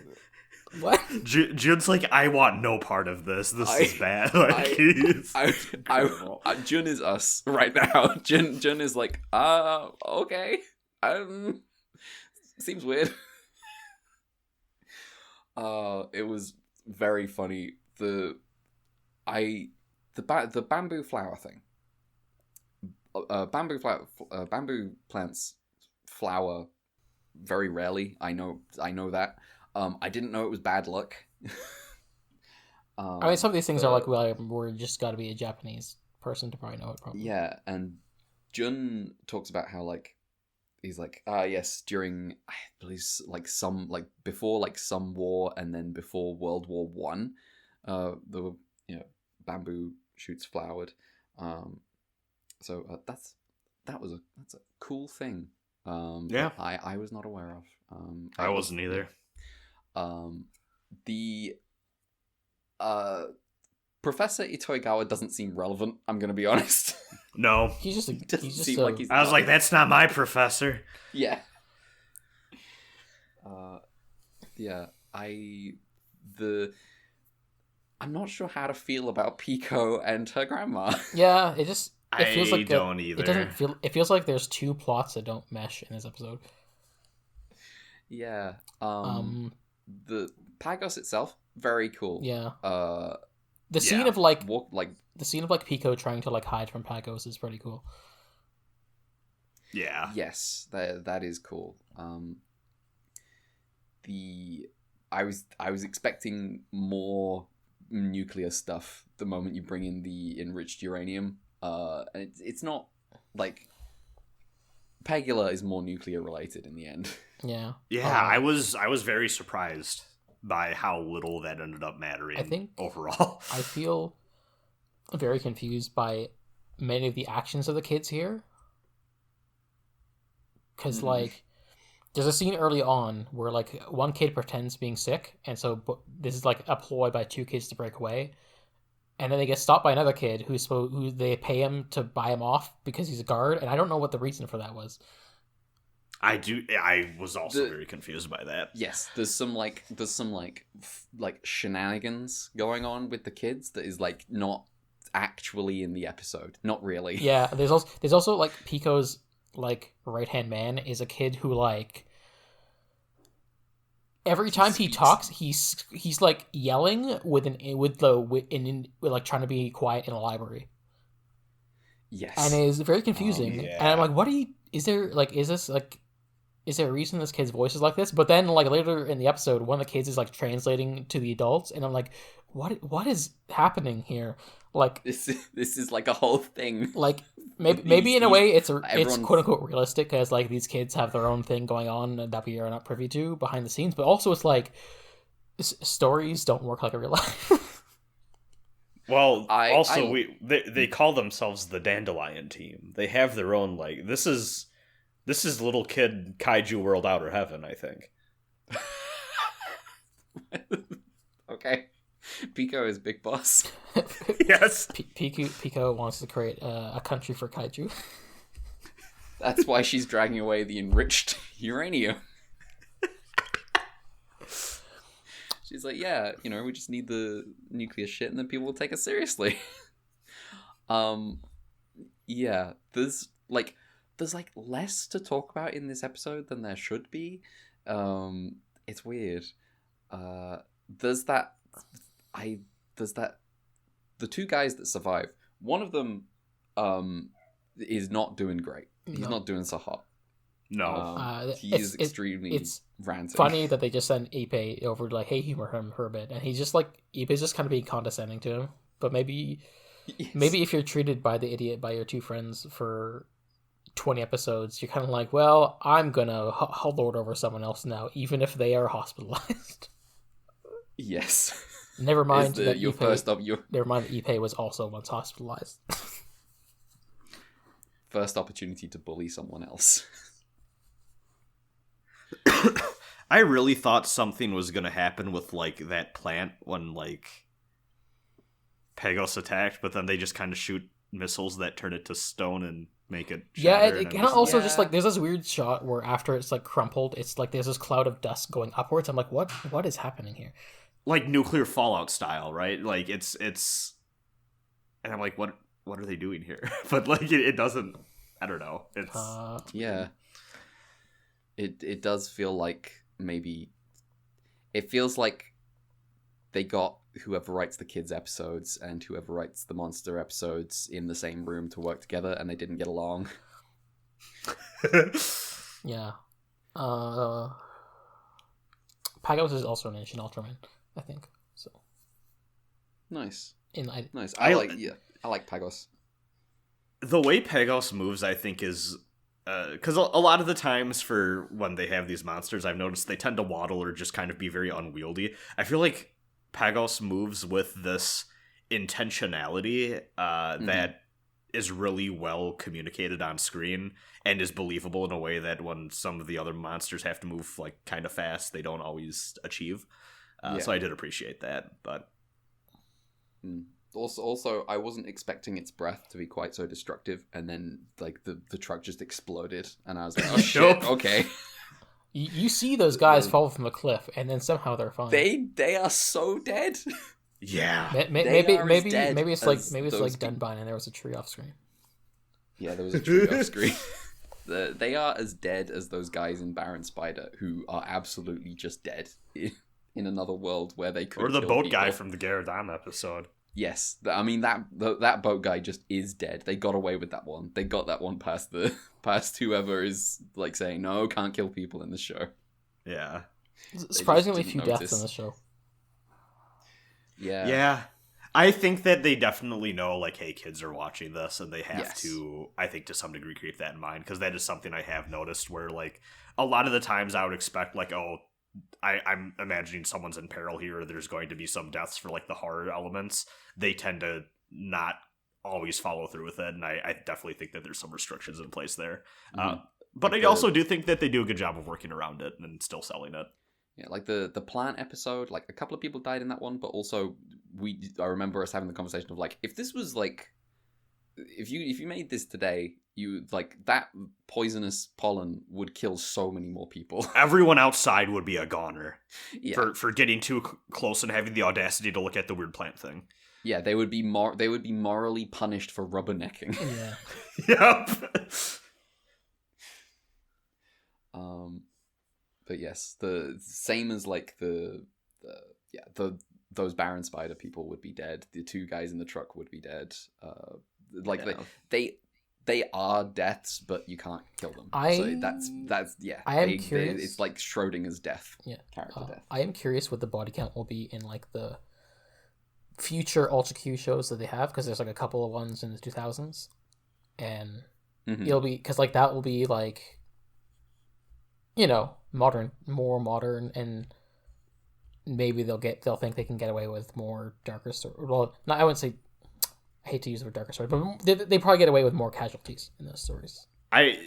what?
Jun's like, I want no part of this. This is bad. Like,
Jun is us right now. Jun is like, okay. Seems weird. It was very funny. The bamboo flower thing. Bamboo plants flower very rarely. I know that. I didn't know it was bad luck.
I mean, some of these things are like, well, we're just got to be a Japanese person to probably know it. Probably.
Yeah, and Jun talks about how he's like, yes, during I believe before some war and then before World War One, the bamboo shoots flowered. So that's a cool thing.
Yeah,
I was not aware of.
I wasn't either.
The Professor Itoigawa doesn't seem relevant. I'm gonna be honest.
No,
he's just
I was like, that's not my professor.
Yeah. I'm not sure how to feel about Pico and her grandma.
Yeah, it feels like
don't either.
It feels like there's two plots that don't mesh in this episode.
Yeah. The Pagos itself, very cool.
Yeah.
The
scene of the scene of Pico trying to hide from Pagos is pretty cool.
Yeah.
Yes, that is cool. I was expecting more nuclear stuff the moment you bring in the enriched uranium. And it's not like Pegula is more nuclear related in the end.
Yeah.
Yeah, I was very surprised by how little that ended up mattering.
I think
overall.
I feel very confused by many of the actions of the kids here. Because, There's a scene early on where like one kid pretends being sick, and so this is like a ploy by two kids to break away, and then they get stopped by another kid who they pay him to buy him off because he's a guard, and I don't know what the reason for that was.
I was also very confused by that.
Yes, there's some shenanigans going on with the kids that is like not actually in the episode. Not really.
Yeah, there's also like Pico's like right-hand man is a kid who like every time he talks he's like yelling with like trying to be quiet in a library.
Yes.
And it is very confusing.
Yeah.
And I'm like, is there a reason this kid's voice is like this? But then like later in the episode, one of the kids is like translating to the adults, and I'm like, what is happening here? Like
this is like a whole thing.
Like maybe in a way it's quote unquote realistic because like these kids have their own thing going on that we are not privy to behind the scenes, but also it's like stories don't work like a real life.
Well, they call themselves the Dandelion Team. They have their own like this is little kid kaiju world outer heaven, I think.
Okay. Pico is big boss.
Yes.
Pico wants to create a country for kaiju.
That's why she's dragging away the enriched uranium. She's like, yeah, we just need the nuclear shit and then people will take us seriously. Yeah, there's less to talk about in this episode than there should be. It's weird. There's the two guys that survive. One of them is not doing great. He's not doing so hot.
No.
He is extremely ranting.
Funny that they just sent Ippei over to like, hey, humor him for a bit, and he's just like Ippei's just kind of being condescending to him. But maybe if you're treated by the idiot by your two friends for 20 episodes, you're kind of like, well, I'm gonna lord over someone else now, even if they are hospitalized.
Yes.
Never mind that
Ippei
was also once hospitalized.
First opportunity to bully someone else.
I really thought something was gonna happen with like that plant when like Pegos attacked, but then they just kind of shoot missiles that turn it to stone and make it shatter.
It kind of also just like there's this weird shot where after it's like crumpled, it's like there's this cloud of dust going upwards. I'm like, what is happening here?
Like nuclear fallout style, right? Like it's and I'm like, what are they doing here? But like it doesn't, I don't know. It's
yeah. It does feel like maybe it feels like they got whoever writes the kids episodes and whoever writes the monster episodes in the same room to work together, and they didn't get along.
Yeah. Pagos is also an ancient Ultraman, I think. So
nice.
Nice.
I like Pagos.
The way Pegos moves, I think, is because a lot of the times for when they have these monsters, I've noticed they tend to waddle or just kind of be very unwieldy. I feel like Pagos moves with this intentionality that is really well communicated on screen and is believable in a way that when some of the other monsters have to move like kind of fast, they don't always achieve. So I did appreciate that, but
also I wasn't expecting its breath to be quite so destructive, and then like the truck just exploded, and I was like, oh shit, okay.
You see those guys fall from a cliff, and then somehow they're fine.
They are so dead.
Yeah,
maybe it's like Dunbine, and there was a tree off screen.
Yeah, there was a tree off screen. They are as dead as those guys in Baron Spider, who are absolutely just dead in another world where they could.
Or the boat
people.
Guy from the Garadam episode.
Yes, I mean that boat guy just is dead. They got away with that one. They got that one past whoever is like saying no, can't kill people in the show.
Yeah,
surprisingly few deaths in the show.
Yeah. I think that they definitely know, like, hey, kids are watching this, and they have to, I think, to some degree, keep that in mind, because that is something I have noticed where, like, a lot of the times I would expect, like, oh, I'm imagining someone's in peril here, there's going to be some deaths for, like, the horror elements. They tend to not always follow through with it, and I definitely think that there's some restrictions in place there. But I also do think that they do a good job of working around it and still selling it.
Yeah, like the plant episode, like a couple of people died in that one, but also I remember us having the conversation of like, if this was like, if you made this today, you like that poisonous pollen would kill so many more people.
Everyone outside would be a goner
Yeah.
for getting too close and having the audacity to look at the weird plant thing.
Yeah, they would be morally punished for rubbernecking.
Yeah.
Yep.
But yes, the same as like those Baron Spider people would be dead. The two guys in the truck would be dead. They are deaths, but you can't kill them. So that's yeah.
I am curious.
It's like Schrodinger's death.
Yeah,
character death.
I am curious what the body count will be in like the future Ultra Q shows that they have, because there's like a couple of ones in the 2000s, and it'll be because like that will be like, you know, more modern, and maybe they'll think they can get away with more darker story. Well, I wouldn't say. I hate to use the word darker story, but they probably get away with more casualties in those stories.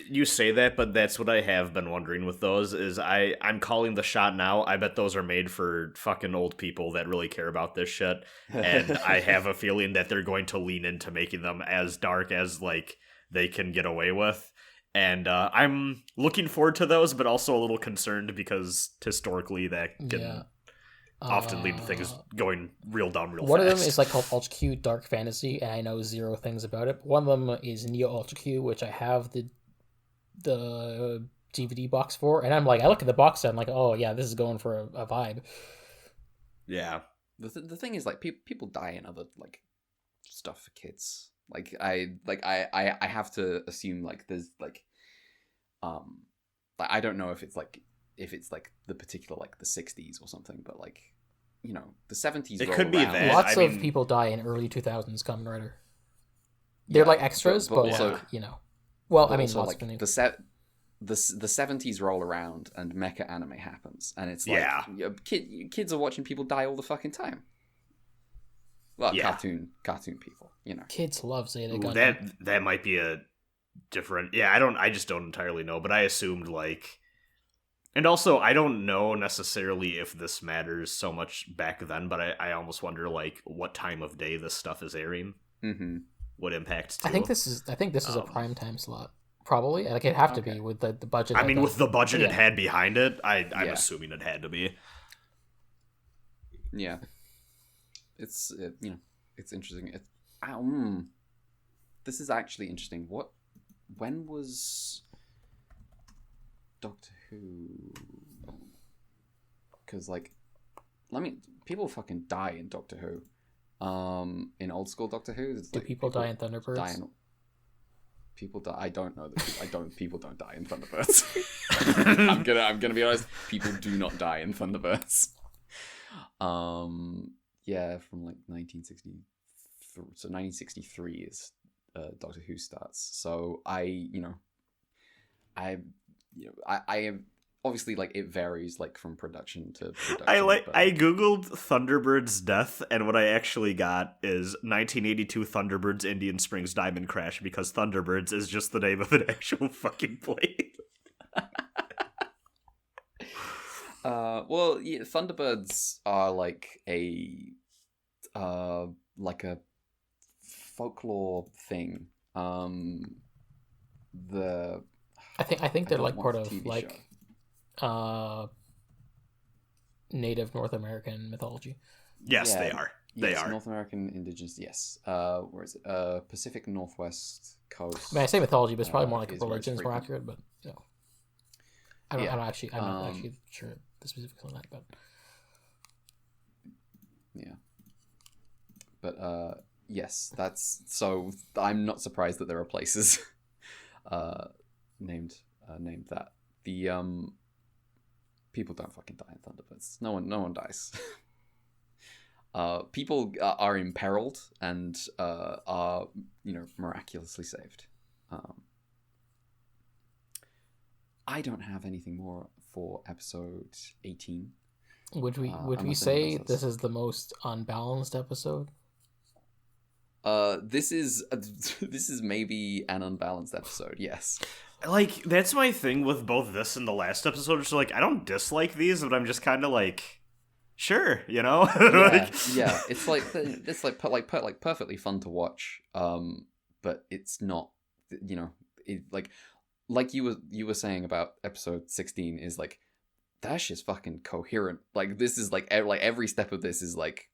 You say that, but that's what I have been wondering with those, is I'm calling the shot now. I bet those are made for fucking old people that really care about this shit, and I have a feeling that they're going to lean into making them as dark as like they can get away with. And I'm looking forward to those, but also a little concerned because historically that can often lead to things going real dumb real fast.
One of them is like called Ultra Q Dark Fantasy, and I know zero things about it. One of them is Neo Ultra Q, which I have the DVD box for, and I'm like, I look at the box set, I'm like, oh yeah, this is going for a vibe.
Yeah.
The thing is, like, people die in other like stuff for kids. I have to assume like there's like I don't know if it's like the particular like the 60s or something, but like, you know, the 70s.
It could be that.
Lots of people die in early 2000s Kamen Rider. They're like extras, but also, like, you know. Well, I mean,
also, like the 70s roll around and mecha anime happens, and it's like kids are watching people die all the fucking time. Well, cartoon people, you know.
Kids love Zeta Gundam.
That might be a different. Yeah, I just don't entirely know, but I assumed like. And also, I don't know necessarily if this matters so much back then, but I almost wonder like what time of day this stuff is airing.
Mm-hmm.
What impacts too.
I think this is a primetime slot. Probably. Like it'd have to be with the budget.
I mean, with the budget it had behind it, I'm assuming it had to be.
Yeah. It's you know, it's interesting. This is actually interesting. When was Doctor Who? Because like, people fucking die in Doctor Who. In old school Doctor Who,
do people die in Thunderbirds?
People die. I don't know that. People don't die in Thunderbirds. I'm gonna be honest. People do not die in Thunderbirds. Yeah, from like 1960. So 1963 is Doctor Who starts. So I am obviously like it varies like from production to production.
I googled Thunderbirds death, and what I actually got is 1982 Thunderbirds Indian Springs Diamond Crash, because Thunderbirds is just the name of an actual fucking plane.
Well, yeah, Thunderbirds are like a folklore thing. I
think they're like part of like Native North American mythology.
Yes, they are. They are
North American indigenous. Yes. Where is it? Pacific Northwest coast.
I mean, I say mythology, but it's probably more like religion is more accurate. But you know, I'm not actually sure the specifics on that. But
yeah. But yes, that's so. I'm not surprised that there are places named that. The people don't fucking die in Thunderbirds. No one dies. People are imperiled and are miraculously saved. I don't have anything more for episode 18.
Would we say this is the most unbalanced episode?
This is maybe an unbalanced episode. Yes.
like, that's my thing with both this and the last episode. It's like, I don't dislike these, but I'm just kind of like, sure, you know?
Yeah. It's like perfectly fun to watch. But it's not, you know, like you were saying about episode 16 is like, that shit's fucking coherent. Like, this is like every step of this is like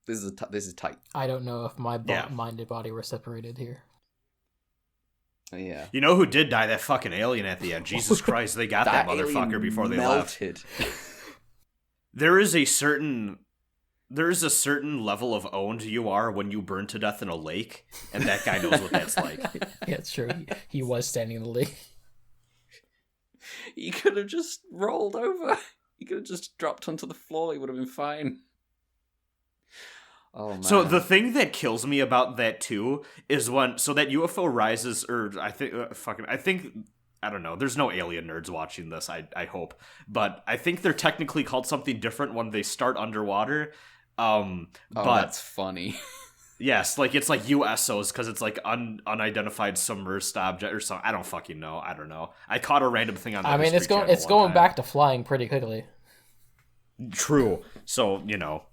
this is tight.
I don't know if my mind and body were separated here.
Yeah.
You know who did die? That fucking alien at the end. Jesus Christ, they got that motherfucker before they
melted.
left. There is a certain level of owned you are when you burn to death in a lake, and that guy knows what that's like.
Yeah, it's true. He was standing in the lake.
He could have just rolled over. He could have just dropped onto the floor. He would have been fine. Oh, man.
So the thing that kills me about that too is when that UFO rises, or I think I don't know. There's no alien nerds watching this. I hope, but I think they're technically called something different when they start underwater. But
that's funny.
Yes, like it's like USOs because it's like unidentified submerged object or something. I don't fucking know. I don't know. I caught a random thing on.
I mean, it's going back to flying pretty quickly.
True. So you know,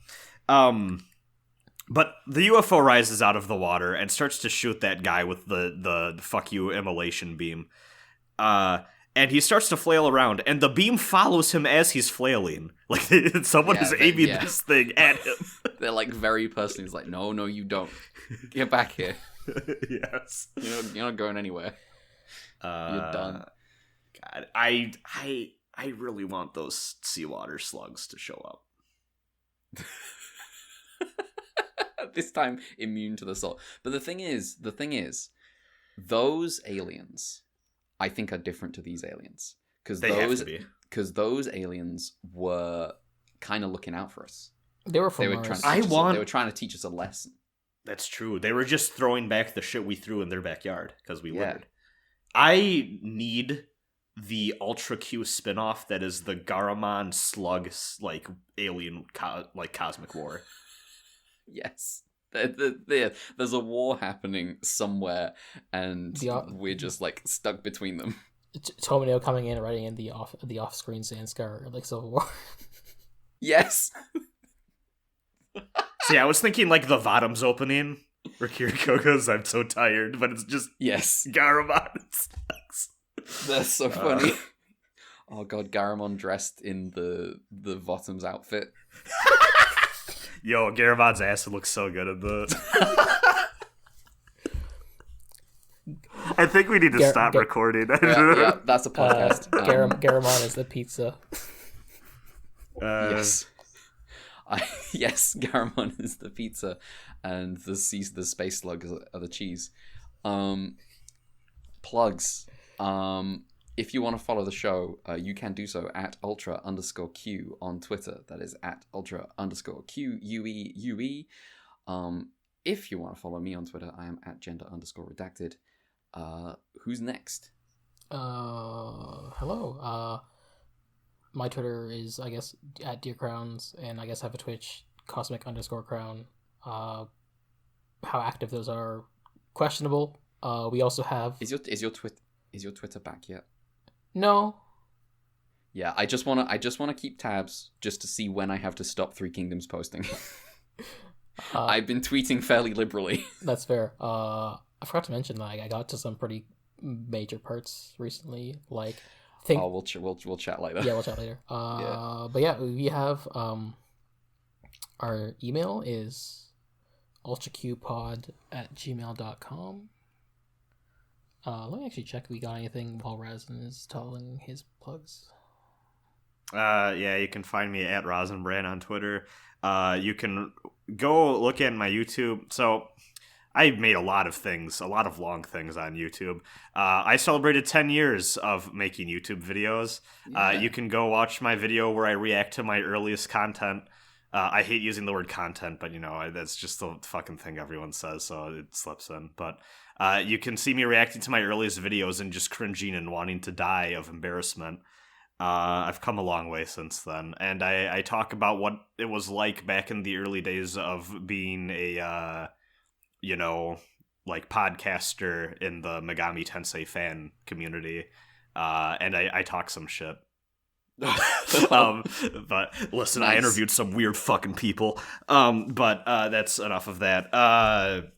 but the UFO rises out of the water and starts to shoot that guy with the fuck you immolation beam. And he starts to flail around, and the beam follows him as he's flailing. Like, someone is aiming this thing at him.
They're, like, very personally. It's like, no, you don't. Get back here.
Yes.
You're not going anywhere. You're done.
God, I really want those seawater slugs to show up.
This time, immune to the salt. But the thing is, those aliens, I think, are different to these aliens. Because those aliens were kind of looking out for us.
They were from Mars.
They were trying to teach us a lesson.
That's true. They were just throwing back the shit we threw in their backyard because we littered. I need the Ultra Q spinoff that is the Garamon slug like alien like cosmic war.
Yes. There's a war happening somewhere, and we're just like stuck between them.
Tomino coming in, writing in the off-screen Zanskar like Civil War.
Yes.
See, I was thinking like the Bottoms opening, where Kiriko goes, "I'm so tired," but it's just Garamon. It sucks.
That's so funny. Oh god, Garamon dressed in the Bottoms outfit.
Yo, Garamon's ass looks so good in the. I think we need to stop recording.
Yeah, that's a podcast.
Garamon is the pizza.
Yes. Yes, Garamon is the pizza, and the space slug are the cheese. Plugs. If you want to follow the show, you can do so at ultra_Q on Twitter. That is at ultra_QUEUE. If you want to follow me on Twitter, I am at gender_redacted. Who's next?
Hello. My Twitter is, I guess, at Dear Crowns, and I guess I have a Twitch, Cosmic_Crown. How active those are, questionable. We also have.
Is your Twitter back yet?
No.
Yeah, I just wanna keep tabs just to see when I have to stop Three Kingdoms posting. I've been tweeting fairly liberally. That's fair.
I forgot to mention that I got to some pretty major parts recently. Like,
we'll chat later.
Yeah, we'll chat later. But yeah, we have our email is ultraqpod@gmail.com. Let me actually check if we got anything while Razin is telling his plugs.
Yeah, you can find me at Rosenbrand on Twitter. You can go look at my YouTube. So I made a lot of long things on YouTube. I celebrated 10 years of making YouTube videos. Yeah. You can go watch my video where I react to my earliest content. I hate using the word content, but that's just the fucking thing everyone says, so it slips in. But you can see me reacting to my earliest videos and just cringing and wanting to die of embarrassment. I've come a long way since then, and I talk about what it was like back in the early days of being a like podcaster in the Megami Tensei fan community, and I talk some shit. But listen, nice. I interviewed some weird fucking people. But that's enough of that.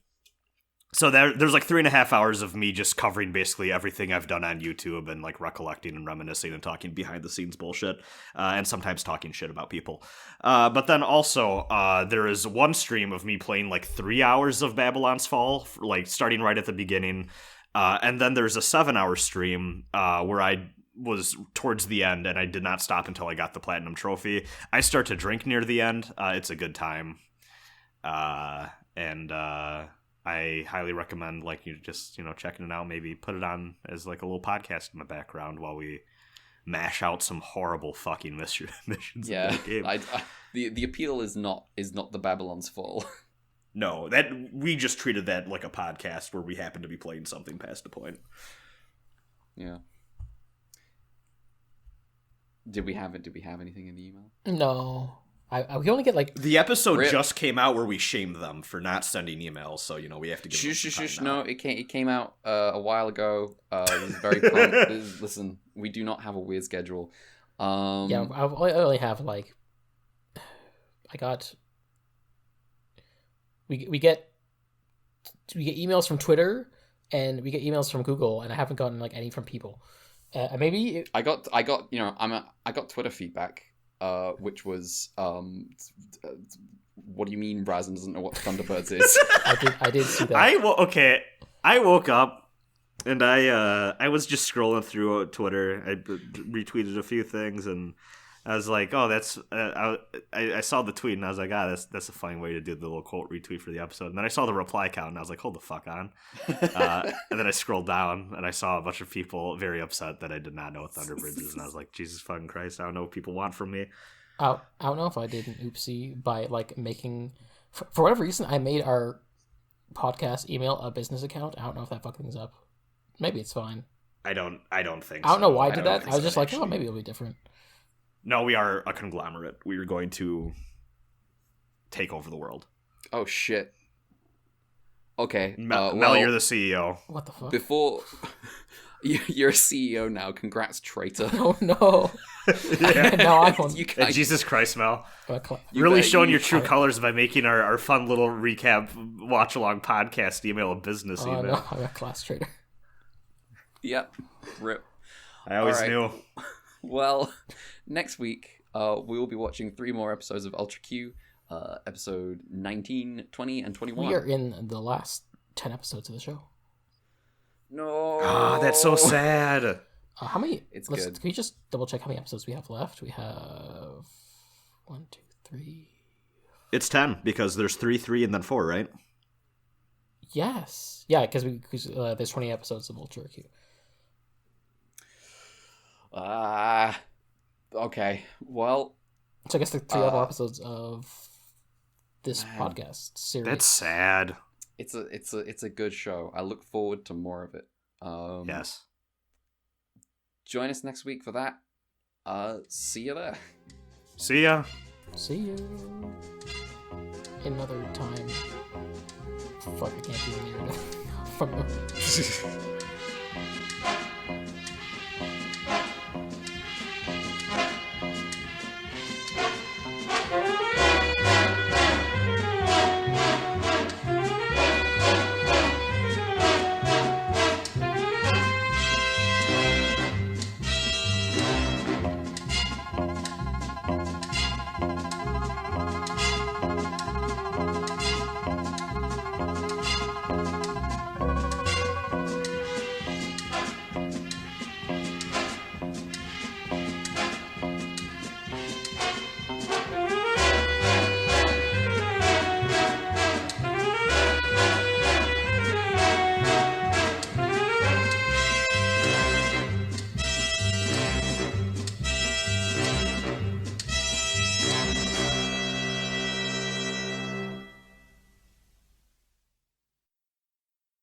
So there's like 3.5 hours of me just covering basically everything I've done on YouTube and like recollecting and reminiscing and talking behind the scenes bullshit, and sometimes talking shit about people. But then also there is one stream of me playing like 3 hours of Babylon's Fall, like starting right at the beginning, and then there's a 7-hour stream where I was towards the end and I did not stop until I got the platinum trophy. I start to drink near the end. It's a good time, and I highly recommend like you just checking it out. Maybe put it on as like a little podcast in the background while we mash out some horrible fucking missions.
Yeah,
in that game.
The appeal is not the Babylon's Fall.
No, that we just treated that like a podcast where we happen to be playing something past the point.
Yeah. Did we have anything in the email?
No. We only get like
the episode just came out where we shamed them for not sending emails, so we have to give
shush. No, it came out a while ago. It was very prompt. Listen, we do not have a weird schedule.
Yeah, I only have like we get emails from Twitter and we get emails from Google, and I haven't gotten like any from people. Maybe
I got I got Twitter feedback. Which was, what do you mean Brazen doesn't know what Thunderbirds is?
I did see that.
I woke up and I was just scrolling through Twitter. I retweeted a few things and I was like, oh, that's I saw the tweet and I was like, that's a funny way to do the little quote retweet for the episode. And then I saw the reply count and I was like, hold the fuck on. And then I scrolled down and I saw a bunch of people very upset that I did not know what Thunderbirds is. And I was like, Jesus fucking Christ, I don't know what people want from me.
I don't know if I did an oopsie by like making, for whatever reason, I made our podcast email a business account. I don't know if that fucked things up. Maybe it's fine.
I don't think
I don't know why I did that. I was just like, oh, maybe it'll be different.
No, we are a conglomerate. We are going to take over the world.
Oh, shit. Okay.
Mel, you're the CEO.
What the fuck?
Before... You're a CEO now. Congrats, traitor.
Oh, no.
Yeah.
No, I won't.
Jesus Christ, Mel. Really showing your true colors by making our fun little recap watch-along podcast email a business email.
No, I'm a class traitor.
Yep. Rip.
I always knew.
Well, next week, we will be watching 3 more episodes of Ultra Q, episode 19, 20, and 21.
We are in the last 10 episodes of the show.
No.
Ah, that's so sad.
How many?
It's good.
Can you just double check how many episodes we have left? We have 1, 2, 3.
It's 10 because there's 3, and then 4, right?
Yes. Yeah, because there's 20 episodes of Ultra Q.
Okay. Well,
so I guess the 3 other episodes of this podcast series.
That's sad.
It's a good show. I look forward to more of it.
Yes.
Join us next week for that. See you there.
See ya.
See you. Another time. Fuck, I can't do the narrative.